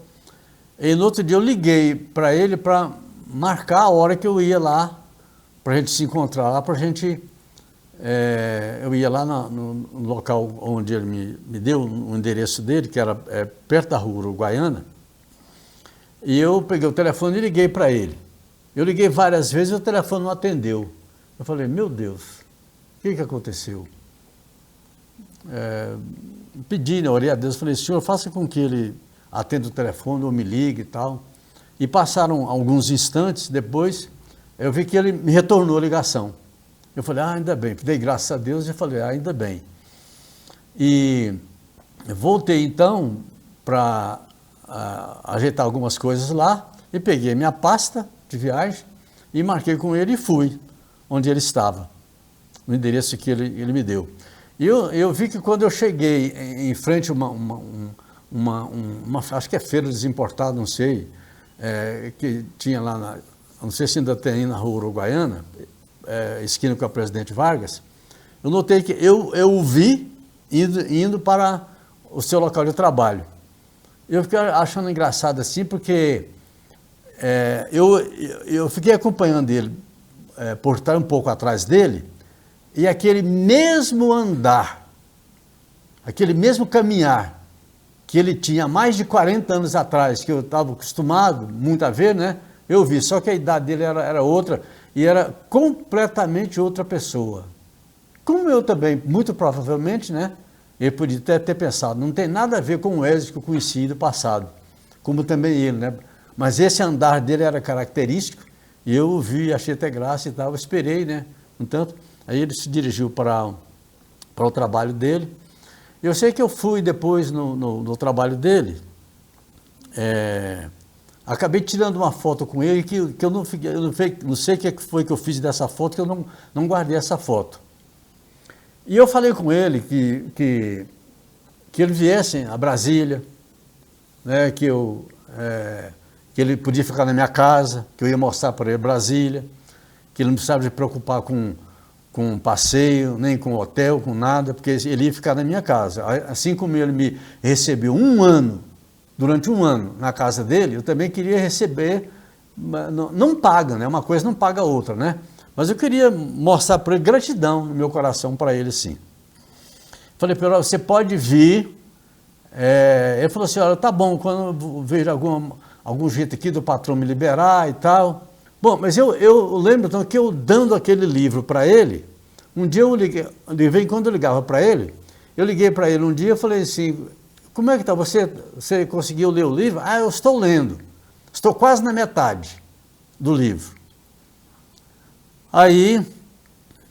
e no outro dia eu liguei para ele para marcar a hora que eu ia lá, para a gente se encontrar lá, para a gente... eu ia lá no local onde ele me deu o endereço dele, que era perto da rua Uruguaiana, e eu peguei o telefone e liguei para ele. Eu liguei várias vezes e o telefone não atendeu. Eu falei, meu Deus, o que aconteceu? Pedi, né, orei a Deus, falei, senhor, faça com que ele atenda o telefone ou me ligue e tal. E passaram alguns instantes depois, eu vi que ele me retornou a ligação. Eu falei, ainda bem, dei graças a Deus e falei, ainda bem. E voltei então para ajeitar algumas coisas lá, e peguei minha pasta de viagem e marquei com ele e fui onde ele estava, no endereço que ele me deu. E eu vi que quando eu cheguei em frente a acho que é feira desimportada, não sei, que tinha lá, não sei se ainda tem aí na rua Uruguaiana, esquina com a Presidente Vargas, eu notei que eu o vi indo para o seu local de trabalho. Eu fiquei achando engraçado assim, porque eu fiquei acompanhando ele, por estar um pouco atrás dele, e aquele mesmo andar, aquele mesmo caminhar que ele tinha mais de 40 anos atrás, que eu estava acostumado muito a ver, né? Eu vi, só que a idade dele era outra, e era completamente outra pessoa. Como eu também, muito provavelmente, né? Ele podia até ter pensado, não tem nada a ver com o Ezio que eu conheci do passado, como também ele, né? Mas esse andar dele era característico, e eu o vi, achei até graça e tal, esperei, né? Entanto, aí ele se dirigiu para o trabalho dele. Eu sei que eu fui depois no trabalho dele, acabei tirando uma foto com ele, que eu não sei o que foi que eu fiz dessa foto, que eu não guardei essa foto. E eu falei com ele que ele viesse a Brasília, né, que ele podia ficar na minha casa, que eu ia mostrar para ele Brasília, que ele não precisava se preocupar com passeio, nem com hotel, com nada, porque ele ia ficar na minha casa. Assim como ele me recebeu durante um ano na casa dele, eu também queria receber, não paga, né? Uma coisa não paga a outra, né? Mas eu queria mostrar para ele gratidão no meu coração para ele, sim. Falei para ele, você pode vir. Ele falou assim, olha, tá bom, quando eu vejo algum jeito aqui do patrão me liberar e tal. Bom, mas eu lembro então que eu dando aquele livro para ele, um dia eu liguei, quando eu ligava para ele, eu liguei para ele um dia e falei assim, como é que está? Você conseguiu ler o livro? Ah, eu estou lendo, estou quase na metade do livro. Aí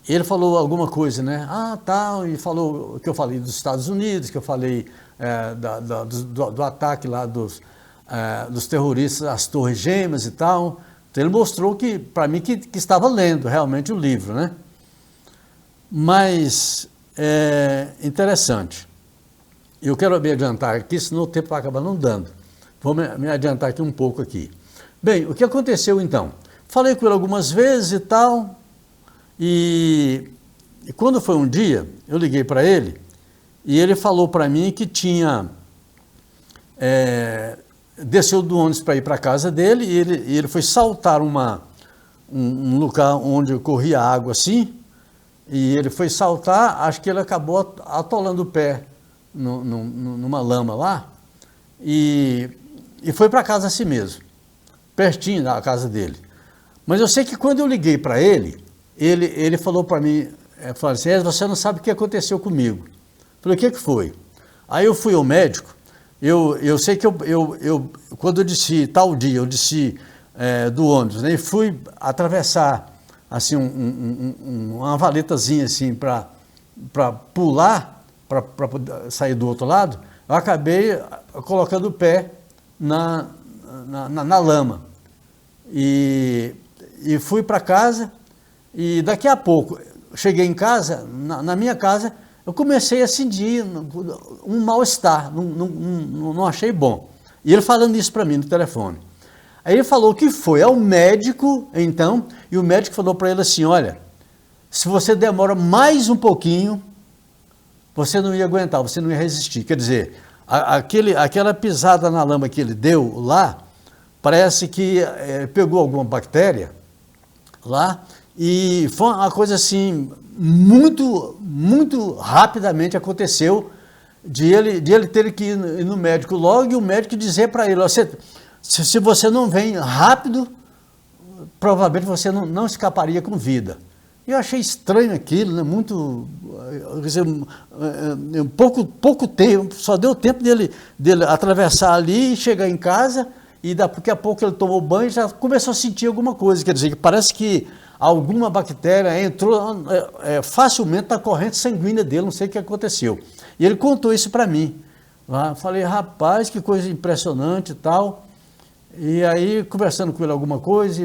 ele falou alguma coisa, né? Ah, tal, e falou que eu falei dos Estados Unidos, que eu falei do ataque lá dos terroristas às Torres Gêmeas e tal. Então ele mostrou para mim que estava lendo realmente o livro, né? Mas é interessante. Eu quero me adiantar aqui, senão o tempo vai acabar não dando. Vou me adiantar aqui um pouco aqui. Bem, o que aconteceu então? Falei com ele algumas vezes e tal, e quando foi um dia, eu liguei para ele, e ele falou para mim que tinha... desceu do ônibus para ir para a casa dele, e ele foi saltar um lugar onde corria água assim, e ele foi saltar, acho que ele acabou atolando o pé numa lama lá, e foi para casa assim mesmo, pertinho da casa dele. Mas eu sei que quando eu liguei para ele falou para mim, falou assim, você não sabe o que aconteceu comigo. Falei, o que foi? Aí eu fui ao médico, eu sei que quando eu desci, tal dia, eu desci do ônibus, né, e fui atravessar assim, uma valetazinha assim, para pular, para sair do outro lado, eu acabei colocando o pé na lama. E fui para casa, e daqui a pouco, cheguei em casa, na minha casa, eu comecei a sentir um mal-estar, não achei bom. E ele falando isso para mim no telefone. Aí ele falou que foi ao médico, então, e o médico falou para ele assim, olha, se você demora mais um pouquinho, você não ia aguentar, você não ia resistir. Quer dizer, aquela pisada na lama que ele deu lá, parece que pegou alguma bactéria lá, e foi uma coisa assim, muito, muito rapidamente aconteceu, de ele ter que ir no médico logo, e o médico dizer para ele, se você não vem rápido, provavelmente você não escaparia com vida. Eu achei estranho aquilo, né? Muito, quer dizer, pouco tempo, só deu tempo dele atravessar ali e chegar em casa, e daqui a pouco ele tomou banho e já começou a sentir alguma coisa, quer dizer, que parece que alguma bactéria entrou facilmente na corrente sanguínea dele, não sei o que aconteceu. E ele contou isso para mim. Falei, rapaz, que coisa impressionante e tal. E aí, conversando com ele alguma coisa,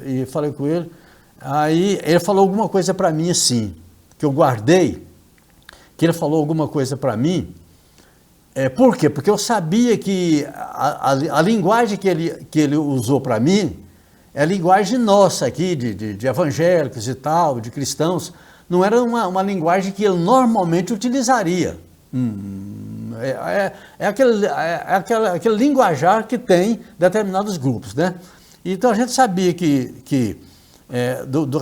e falei com ele, aí ele falou alguma coisa para mim assim, que eu guardei, que ele falou alguma coisa para mim. Por quê? Porque eu sabia que a linguagem que ele usou para mim é a linguagem nossa aqui, de evangélicos e tal, de cristãos, não era uma linguagem que ele normalmente utilizaria. Aquele linguajar que tem determinados grupos, né? Então a gente sabia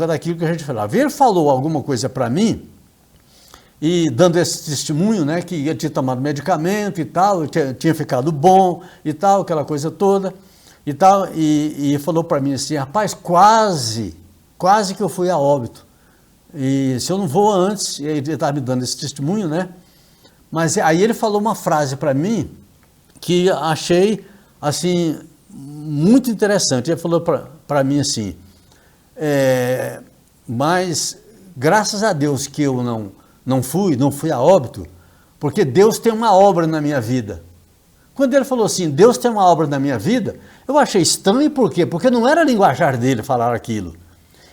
daquilo que a gente falava. Ele falou alguma coisa para mim, e dando esse testemunho, né, que ele tinha tomado medicamento e tal, tinha ficado bom e tal, aquela coisa toda e tal, e falou para mim assim, rapaz, quase que eu fui a óbito, e se eu não vou antes, e ele estava me dando esse testemunho, né, mas aí ele falou uma frase para mim, que achei, assim, muito interessante. Ele falou para mim assim, mas graças a Deus que eu não fui a óbito, porque Deus tem uma obra na minha vida. Quando ele falou assim, Deus tem uma obra na minha vida, eu achei estranho, por quê? Porque não era linguajar dele falar aquilo.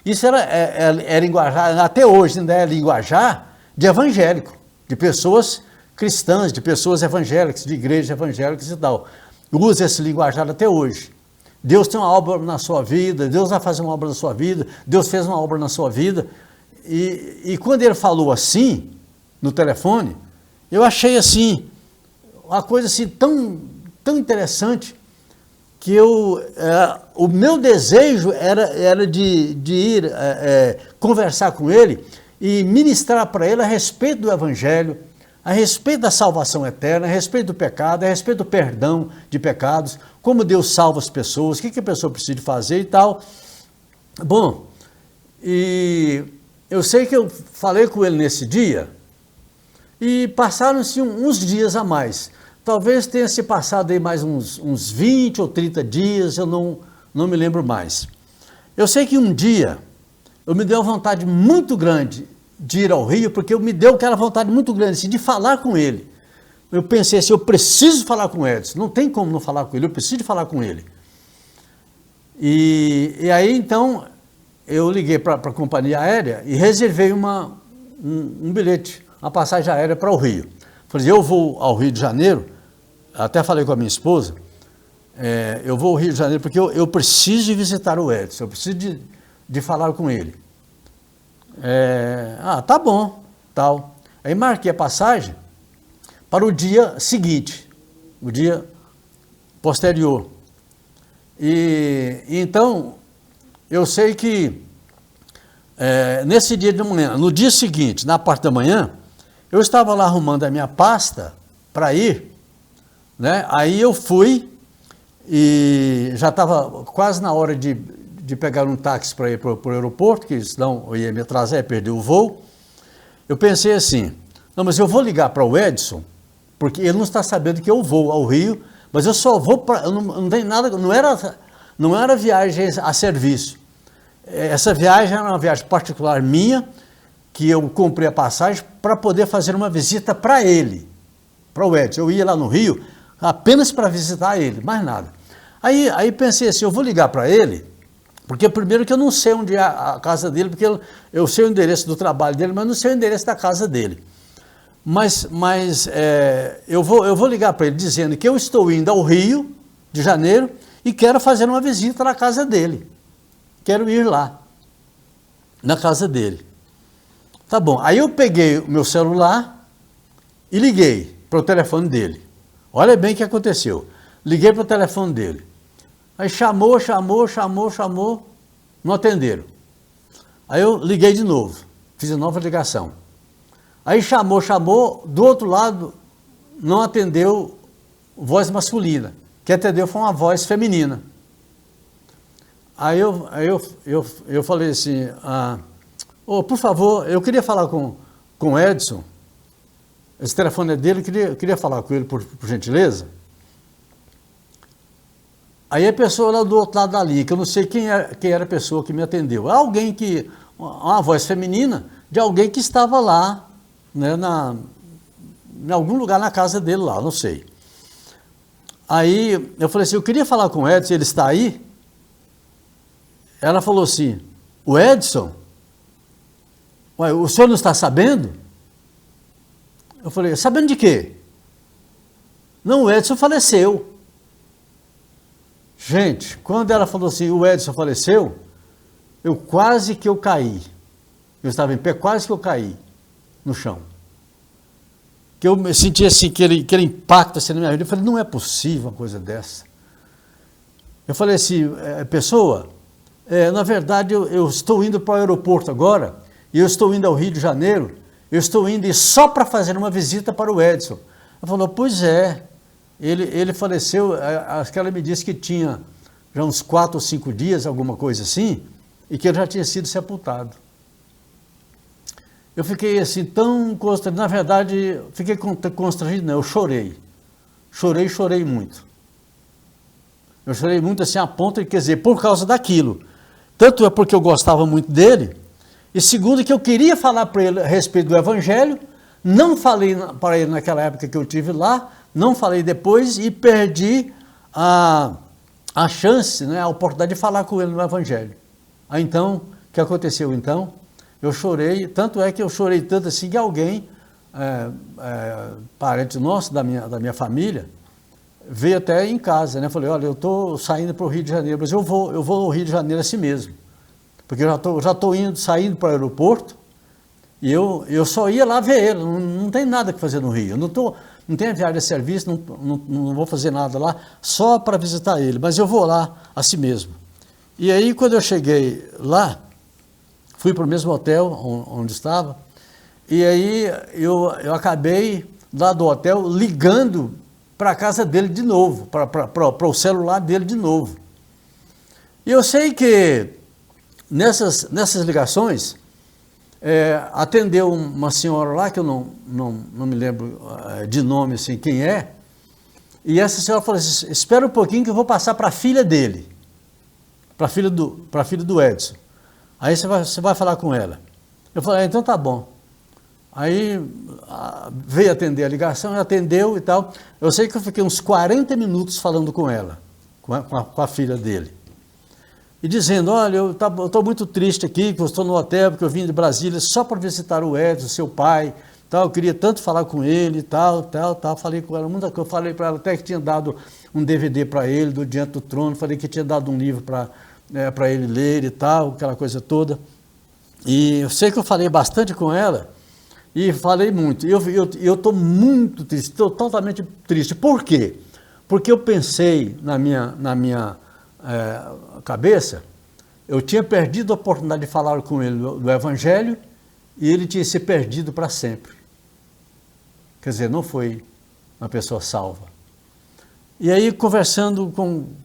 Isso era linguajar, até hoje ainda é linguajar de evangélico, de pessoas cristãs, de pessoas evangélicas, de igrejas evangélicas e tal. Usa esse linguajar até hoje. Deus tem uma obra na sua vida, Deus vai fazer uma obra na sua vida, Deus fez uma obra na sua vida. E quando ele falou assim, no telefone, eu achei assim, uma coisa assim tão interessante, que o meu desejo era de ir conversar com ele e ministrar para ele a respeito do Evangelho, a respeito da salvação eterna, a respeito do pecado, a respeito do perdão de pecados, como Deus salva as pessoas, o que a pessoa precisa fazer e tal. Bom, e eu sei que eu falei com ele nesse dia e passaram-se uns dias a mais. Talvez tenha se passado aí mais uns 20 ou 30 dias, eu não me lembro mais. Eu sei que um dia eu me dei uma vontade muito grande de ir ao Rio, porque eu me deu aquela vontade muito grande assim, de falar com ele. Eu pensei assim, eu preciso falar com o Edson, não tem como não falar com ele, eu preciso de falar com ele. E aí então eu liguei para a companhia aérea e reservei um bilhete, uma passagem aérea para o Rio. Falei, eu vou ao Rio de Janeiro, até falei com a minha esposa, eu vou ao Rio de Janeiro porque eu preciso de visitar o Edson, eu preciso de falar com ele. Tá bom, tal. Aí marquei a passagem para o dia seguinte, o dia posterior. E então, eu sei que nesse dia de manhã, no dia seguinte, na parte da manhã, eu estava lá arrumando a minha pasta para ir, né? Aí eu fui e já estava quase na hora de pegar um táxi para ir para o aeroporto, que senão eu ia me atrasar e perder o voo. Eu pensei assim, não, mas eu vou ligar para o Edson, porque ele não está sabendo que eu vou ao Rio, mas eu só vou para... não tem nada, não era viagem a serviço. Essa viagem era uma viagem particular minha, que eu comprei a passagem para poder fazer uma visita para ele, para o Edson. Eu ia lá no Rio apenas para visitar ele, mais nada. Aí pensei assim, eu vou ligar para ele, porque primeiro que eu não sei onde é a casa dele, porque eu sei o endereço do trabalho dele, mas não sei o endereço da casa dele. Mas eu vou ligar para ele dizendo que eu estou indo ao Rio de Janeiro e quero fazer uma visita na casa dele. Quero ir lá, na casa dele. Tá bom, aí eu peguei o meu celular e liguei para o telefone dele. Olha bem o que aconteceu. Liguei para o telefone dele. Aí chamou, não atenderam. Aí eu liguei de novo, fiz a nova ligação. Aí chamou, do outro lado não atendeu voz masculina, que atendeu foi uma voz feminina. Aí eu falei assim, por favor, eu queria falar com o Edson, esse telefone é dele, eu queria falar com ele por gentileza. Aí a pessoa lá do outro lado da linha, que eu não sei quem era a pessoa que me atendeu. Alguém uma voz feminina de alguém que estava lá, né, em algum lugar na casa dele lá, não sei. Aí eu falei assim, eu queria falar com o Edson, ele está aí? Ela falou assim, o Edson? Ué, o senhor não está sabendo? Eu falei, sabendo de quê? Não, o Edson faleceu. Gente, quando ela falou assim, o Edson faleceu, quase que eu caí. Eu estava em pé, quase que eu caí no chão. Que eu me senti assim, aquele impacto assim na minha vida. Eu falei, não é possível uma coisa dessa. Eu falei assim, pessoa, na verdade eu estou indo para o aeroporto agora, e eu estou indo ao Rio de Janeiro, eu estou indo só para fazer uma visita para o Edson. Ela falou, pois é. Ele faleceu, acho que ela me disse que tinha já uns 4 ou 5 dias, alguma coisa assim, e que ele já tinha sido sepultado. Eu fiquei assim tão constrangido, na verdade, fiquei constrangido, não, eu chorei. Chorei muito. Eu chorei muito assim a ponto de, quer dizer, por causa daquilo. Tanto é porque eu gostava muito dele, e segundo que eu queria falar para ele a respeito do Evangelho, não falei para ele naquela época que eu estive lá, não falei depois e perdi a chance, né, a oportunidade de falar com ele no Evangelho. Aí então, o que aconteceu então? Eu chorei, tanto é que eu chorei tanto assim que alguém, parente nosso, da minha família, veio até em casa, né? Falei, olha, eu estou saindo para o Rio de Janeiro, mas eu vou ao Rio de Janeiro assim mesmo, porque eu já estou saindo para o aeroporto, e eu só ia lá ver ele, não tem nada que fazer no Rio, eu não estou não tenho diária de serviço, não vou fazer nada lá, só para visitar ele, mas eu vou lá assim mesmo. E aí, quando eu cheguei lá, fui para o mesmo hotel onde estava, e aí eu acabei, lá do hotel, ligando para a casa dele de novo, para o celular dele de novo. E eu sei que nessas ligações, atendeu uma senhora lá, que eu não me lembro de nome, assim, quem é, e essa senhora falou assim, espera um pouquinho que eu vou passar para a filha dele, para a filha do Edson. Aí você vai falar com ela. Eu falei, então tá bom. Aí veio atender a ligação, atendeu e tal. Eu sei que eu fiquei uns 40 minutos falando com ela, com a filha dele. E dizendo, olha, eu estou muito triste aqui, que eu estou no hotel, porque eu vim de Brasília só para visitar o Edson, seu pai, tal, eu queria tanto falar com ele, tal, falei com ela, muita coisa, falei para ela até que tinha dado um DVD para ele, do Diante do Trono, falei que tinha dado um livro para ele ler e tal, aquela coisa toda. E eu sei que eu falei bastante com ela, e falei muito, eu estou muito triste, estou totalmente triste. Por quê? Porque eu pensei na minha cabeça, eu tinha perdido a oportunidade de falar com ele do Evangelho e ele tinha se perdido para sempre. Quer dizer, não foi uma pessoa salva. E aí, conversando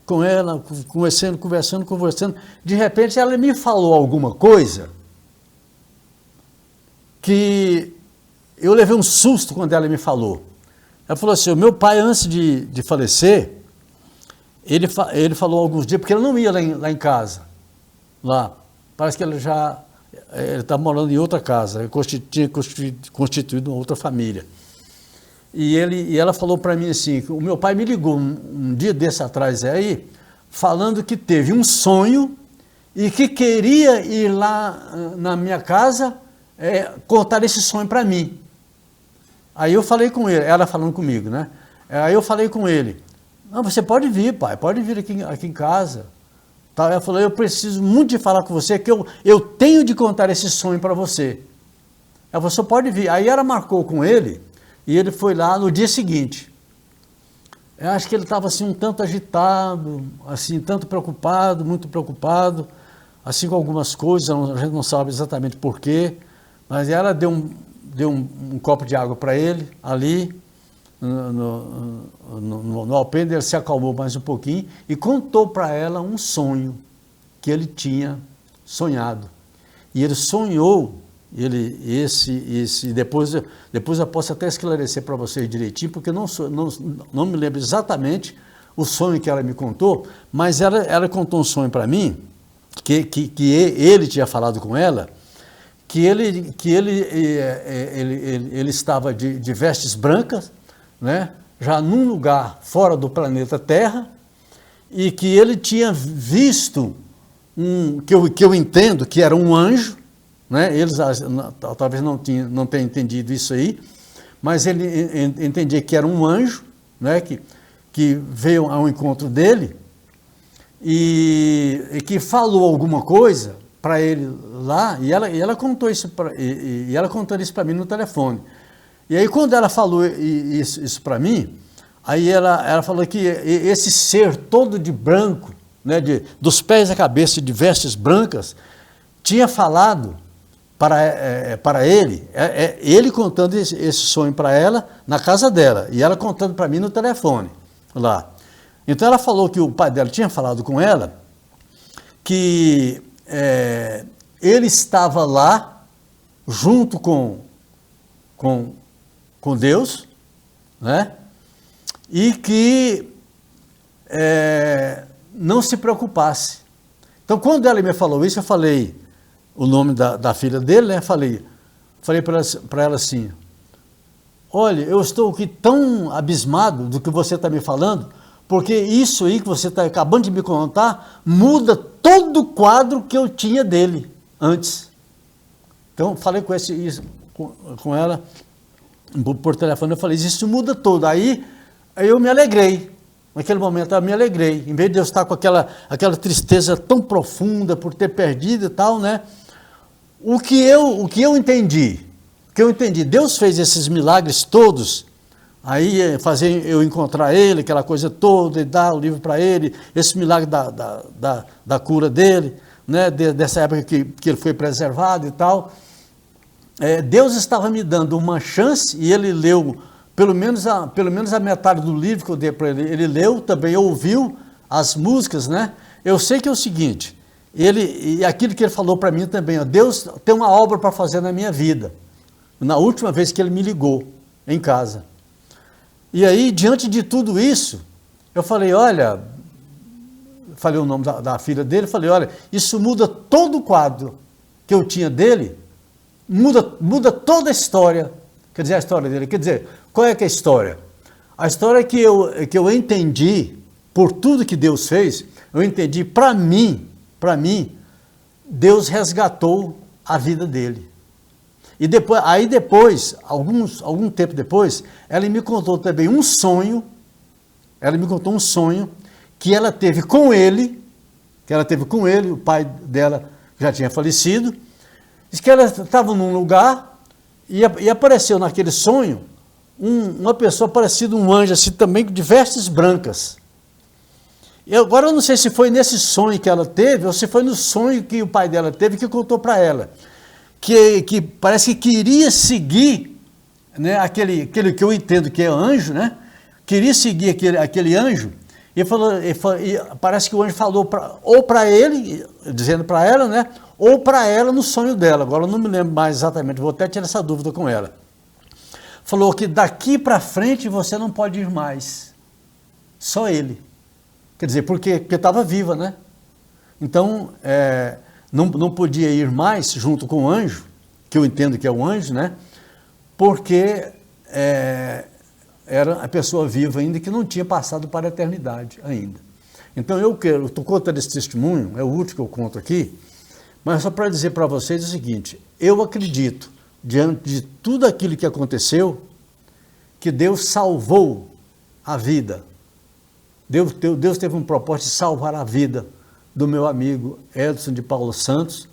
com ela, conversando, de repente ela me falou alguma coisa que eu levei um susto quando ela me falou. Ela falou assim, o meu pai, antes de falecer, ele falou alguns dias, porque ele não ia lá em casa, lá, parece que ele está morando em outra casa, ele tinha constituído uma outra família. E ela falou para mim assim, o meu pai me ligou um dia desse atrás aí, falando que teve um sonho e que queria ir lá na minha casa contar esse sonho para mim. Aí eu falei com ele, ela falando comigo, né? Aí eu falei com ele, não, você pode vir, pai, pode vir aqui em casa. Ela falou, eu preciso muito de falar com você, que eu tenho de contar esse sonho para você. Ela falou, você pode vir. Aí ela marcou com ele, e ele foi lá no dia seguinte. Eu acho que ele estava assim um tanto agitado, assim, tanto preocupado, muito preocupado, assim com algumas coisas, a gente não sabe exatamente por quê, mas ela deu um copo de água para ele, ali, no alpendre, ele se acalmou mais um pouquinho e contou para ela um sonho que ele tinha sonhado. E ele sonhou, depois eu posso até esclarecer para vocês direitinho, porque eu não me lembro exatamente o sonho que ela me contou, mas ela contou um sonho para mim, que ele tinha falado com ela, que ele estava de vestes brancas, né, já num lugar fora do planeta Terra, e que ele tinha visto que eu entendo que era um anjo, né, eles talvez não tenham entendido isso aí, mas ele entendia que era um anjo, né, que veio ao encontro dele e que falou alguma coisa para ele lá, e ela contou isso para mim no telefone. E aí, quando ela falou isso para mim, aí ela falou que esse ser todo de branco, né, dos pés à cabeça, de vestes brancas, tinha falado para ele, ele contando esse sonho para ela na casa dela, e ela contando para mim no telefone lá. Então ela falou que o pai dela tinha falado com ela, que ele estava lá junto com Deus, né? E que não se preocupasse. Então, quando ela me falou isso, eu falei o nome da filha dele, né? Falei para ela assim, olha, eu estou aqui tão abismado do que você está me falando, porque isso aí que você está acabando de me contar muda todo o quadro que eu tinha dele antes. Então, falei com ela por telefone, eu falei, isso muda tudo. Aí eu me alegrei, naquele momento eu me alegrei, em vez de eu estar com aquela tristeza tão profunda por ter perdido e tal, né? O que eu entendi, Deus fez esses milagres todos Aí fazer eu encontrar ele, aquela coisa toda, e dar o livro para ele, esse milagre da cura dele, né, dessa época que ele foi preservado e tal. Deus estava me dando uma chance, e ele leu pelo menos a metade do livro que eu dei para ele. Ele leu, também ouviu as músicas, né? Eu sei que é o seguinte, e aquilo que ele falou para mim também, ó, Deus tem uma obra para fazer na minha vida. Na última vez que ele me ligou em casa. E aí, diante de tudo isso, eu falei, olha, falei o nome da filha dele, falei, olha, isso muda todo o quadro que eu tinha dele, muda toda a história, quer dizer, a história dele, quer dizer, qual é que é a história? A história é que eu entendi, por tudo que Deus fez, eu entendi, para mim, Deus resgatou a vida dele. E depois, algum tempo depois, ela me contou também um sonho, que ela teve com ele, o pai dela já tinha falecido, diz que ela estava num lugar e apareceu naquele sonho uma pessoa parecida um anjo, assim também de vestes brancas. Agora eu não sei se foi nesse sonho que ela teve, ou se foi no sonho que o pai dela teve que contou para ela. Que parece que queria seguir, né, aquele que eu entendo que é anjo, né? Queria seguir aquele anjo, e parece que o anjo falou ou para ele, dizendo para ela, né? Ou para ela no sonho dela. Agora eu não me lembro mais exatamente, vou até tirar essa dúvida com ela. Falou que daqui para frente você não pode ir mais, só ele. Quer dizer, porque estava viva, né? Então, não podia ir mais junto com o anjo, que eu entendo que é o anjo, né? Porque era a pessoa viva ainda que não tinha passado para a eternidade ainda. Então eu estou contando esse testemunho, é o último que eu conto aqui, mas só para dizer para vocês o seguinte, eu acredito, diante de tudo aquilo que aconteceu, que Deus salvou a vida. Deus teve um propósito de salvar a vida do meu amigo Edson de Paulo Santos,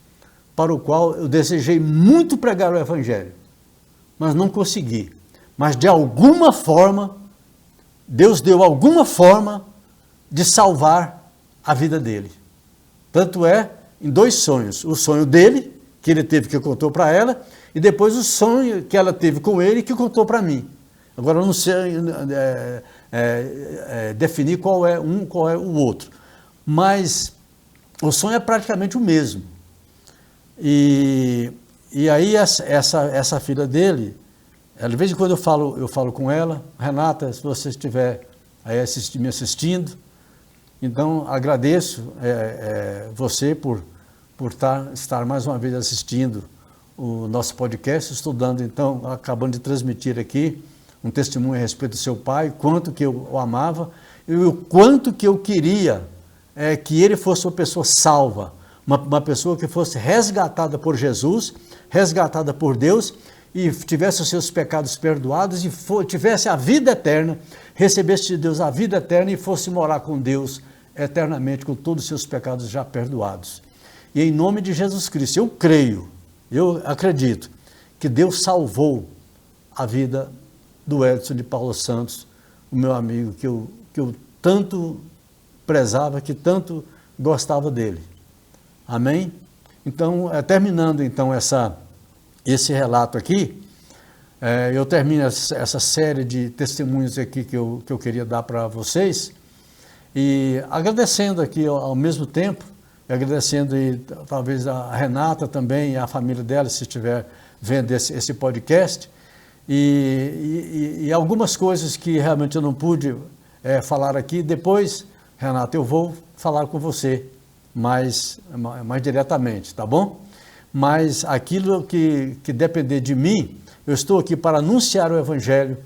para o qual eu desejei muito pregar o Evangelho, mas não consegui. Mas de alguma forma, Deus deu alguma forma de salvar a vida dele. Tanto em 2 sonhos. O sonho dele, que ele teve, que contou para ela, e depois o sonho que ela teve com ele, que contou para mim. Agora eu não sei definir qual é o outro. Mas o sonho é praticamente o mesmo. E aí essa filha dele, de vez em quando eu falo com ela, Renata, se você estiver aí me assistindo, então agradeço você por estar mais uma vez assistindo o nosso podcast, estudando, então, acabando de transmitir aqui um testemunho a respeito do seu pai, quanto que eu o amava e o quanto que eu queria que ele fosse uma pessoa salva, uma pessoa que fosse resgatada por Jesus, resgatada por Deus, e tivesse os seus pecados perdoados e tivesse a vida eterna, recebesse de Deus a vida eterna e fosse morar com Deus eternamente, com todos os seus pecados já perdoados. E em nome de Jesus Cristo, eu creio, eu acredito que Deus salvou a vida do Edson de Paulo Santos, o meu amigo, que eu tanto prezava, que tanto gostava dele. Amém? Então, terminando então esse relato aqui, eu termino essa série de testemunhos aqui que eu queria dar para vocês, e agradecendo aqui ao mesmo tempo, agradecendo talvez a Renata também, e a família dela, se estiver vendo esse podcast, e algumas coisas que realmente eu não pude falar aqui. Depois, Renata, eu vou falar com você mais diretamente, tá bom? Mas aquilo que depender de mim, eu estou aqui para anunciar o Evangelho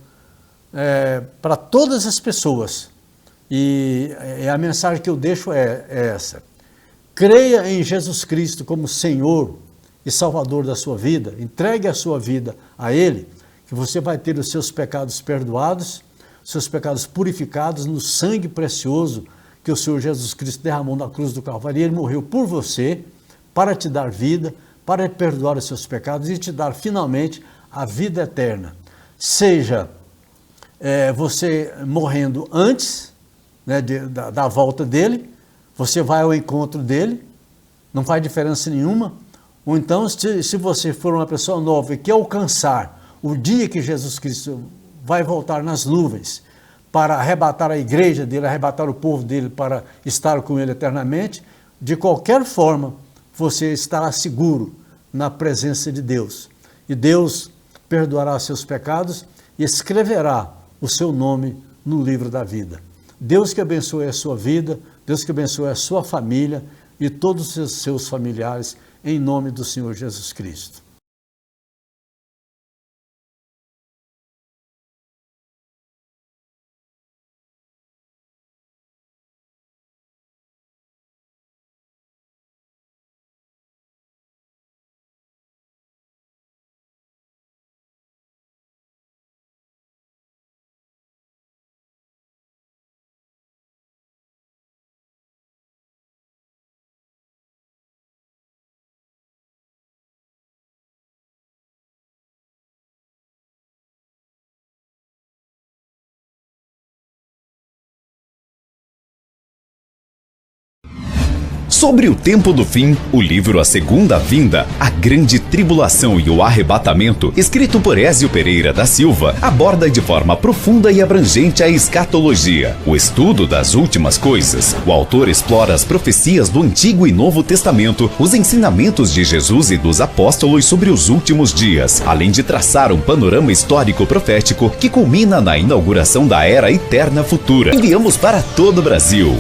para todas as pessoas. E a mensagem que eu deixo é essa: creia em Jesus Cristo como Senhor e Salvador da sua vida, entregue a sua vida a Ele, que você vai ter os seus pecados perdoados, seus pecados purificados no sangue precioso que o Senhor Jesus Cristo derramou na cruz do Calvário. Ele morreu por você, para te dar vida, para perdoar os seus pecados e te dar finalmente a vida eterna. Seja você morrendo antes, né, da volta dele, você vai ao encontro dele, não faz diferença nenhuma. Ou então, se você for uma pessoa nova e quer alcançar o dia que Jesus Cristo vai voltar nas nuvens para arrebatar a igreja dele, arrebatar o povo dele para estar com ele eternamente, de qualquer forma, você estará seguro na presença de Deus. E Deus perdoará seus pecados e escreverá o seu nome no livro da vida. Deus que abençoe a sua vida, Deus que abençoe a sua família e todos os seus familiares, em nome do Senhor Jesus Cristo. Sobre o tempo do fim, o livro A Segunda Vinda, a Grande Tribulação e o Arrebatamento, escrito por Ézio Pereira da Silva, aborda de forma profunda e abrangente a escatologia, o estudo das últimas coisas. O autor explora as profecias do Antigo e Novo Testamento, os ensinamentos de Jesus e dos apóstolos sobre os últimos dias, além de traçar um panorama histórico profético que culmina na inauguração da Era Eterna Futura. Enviamos para todo o Brasil.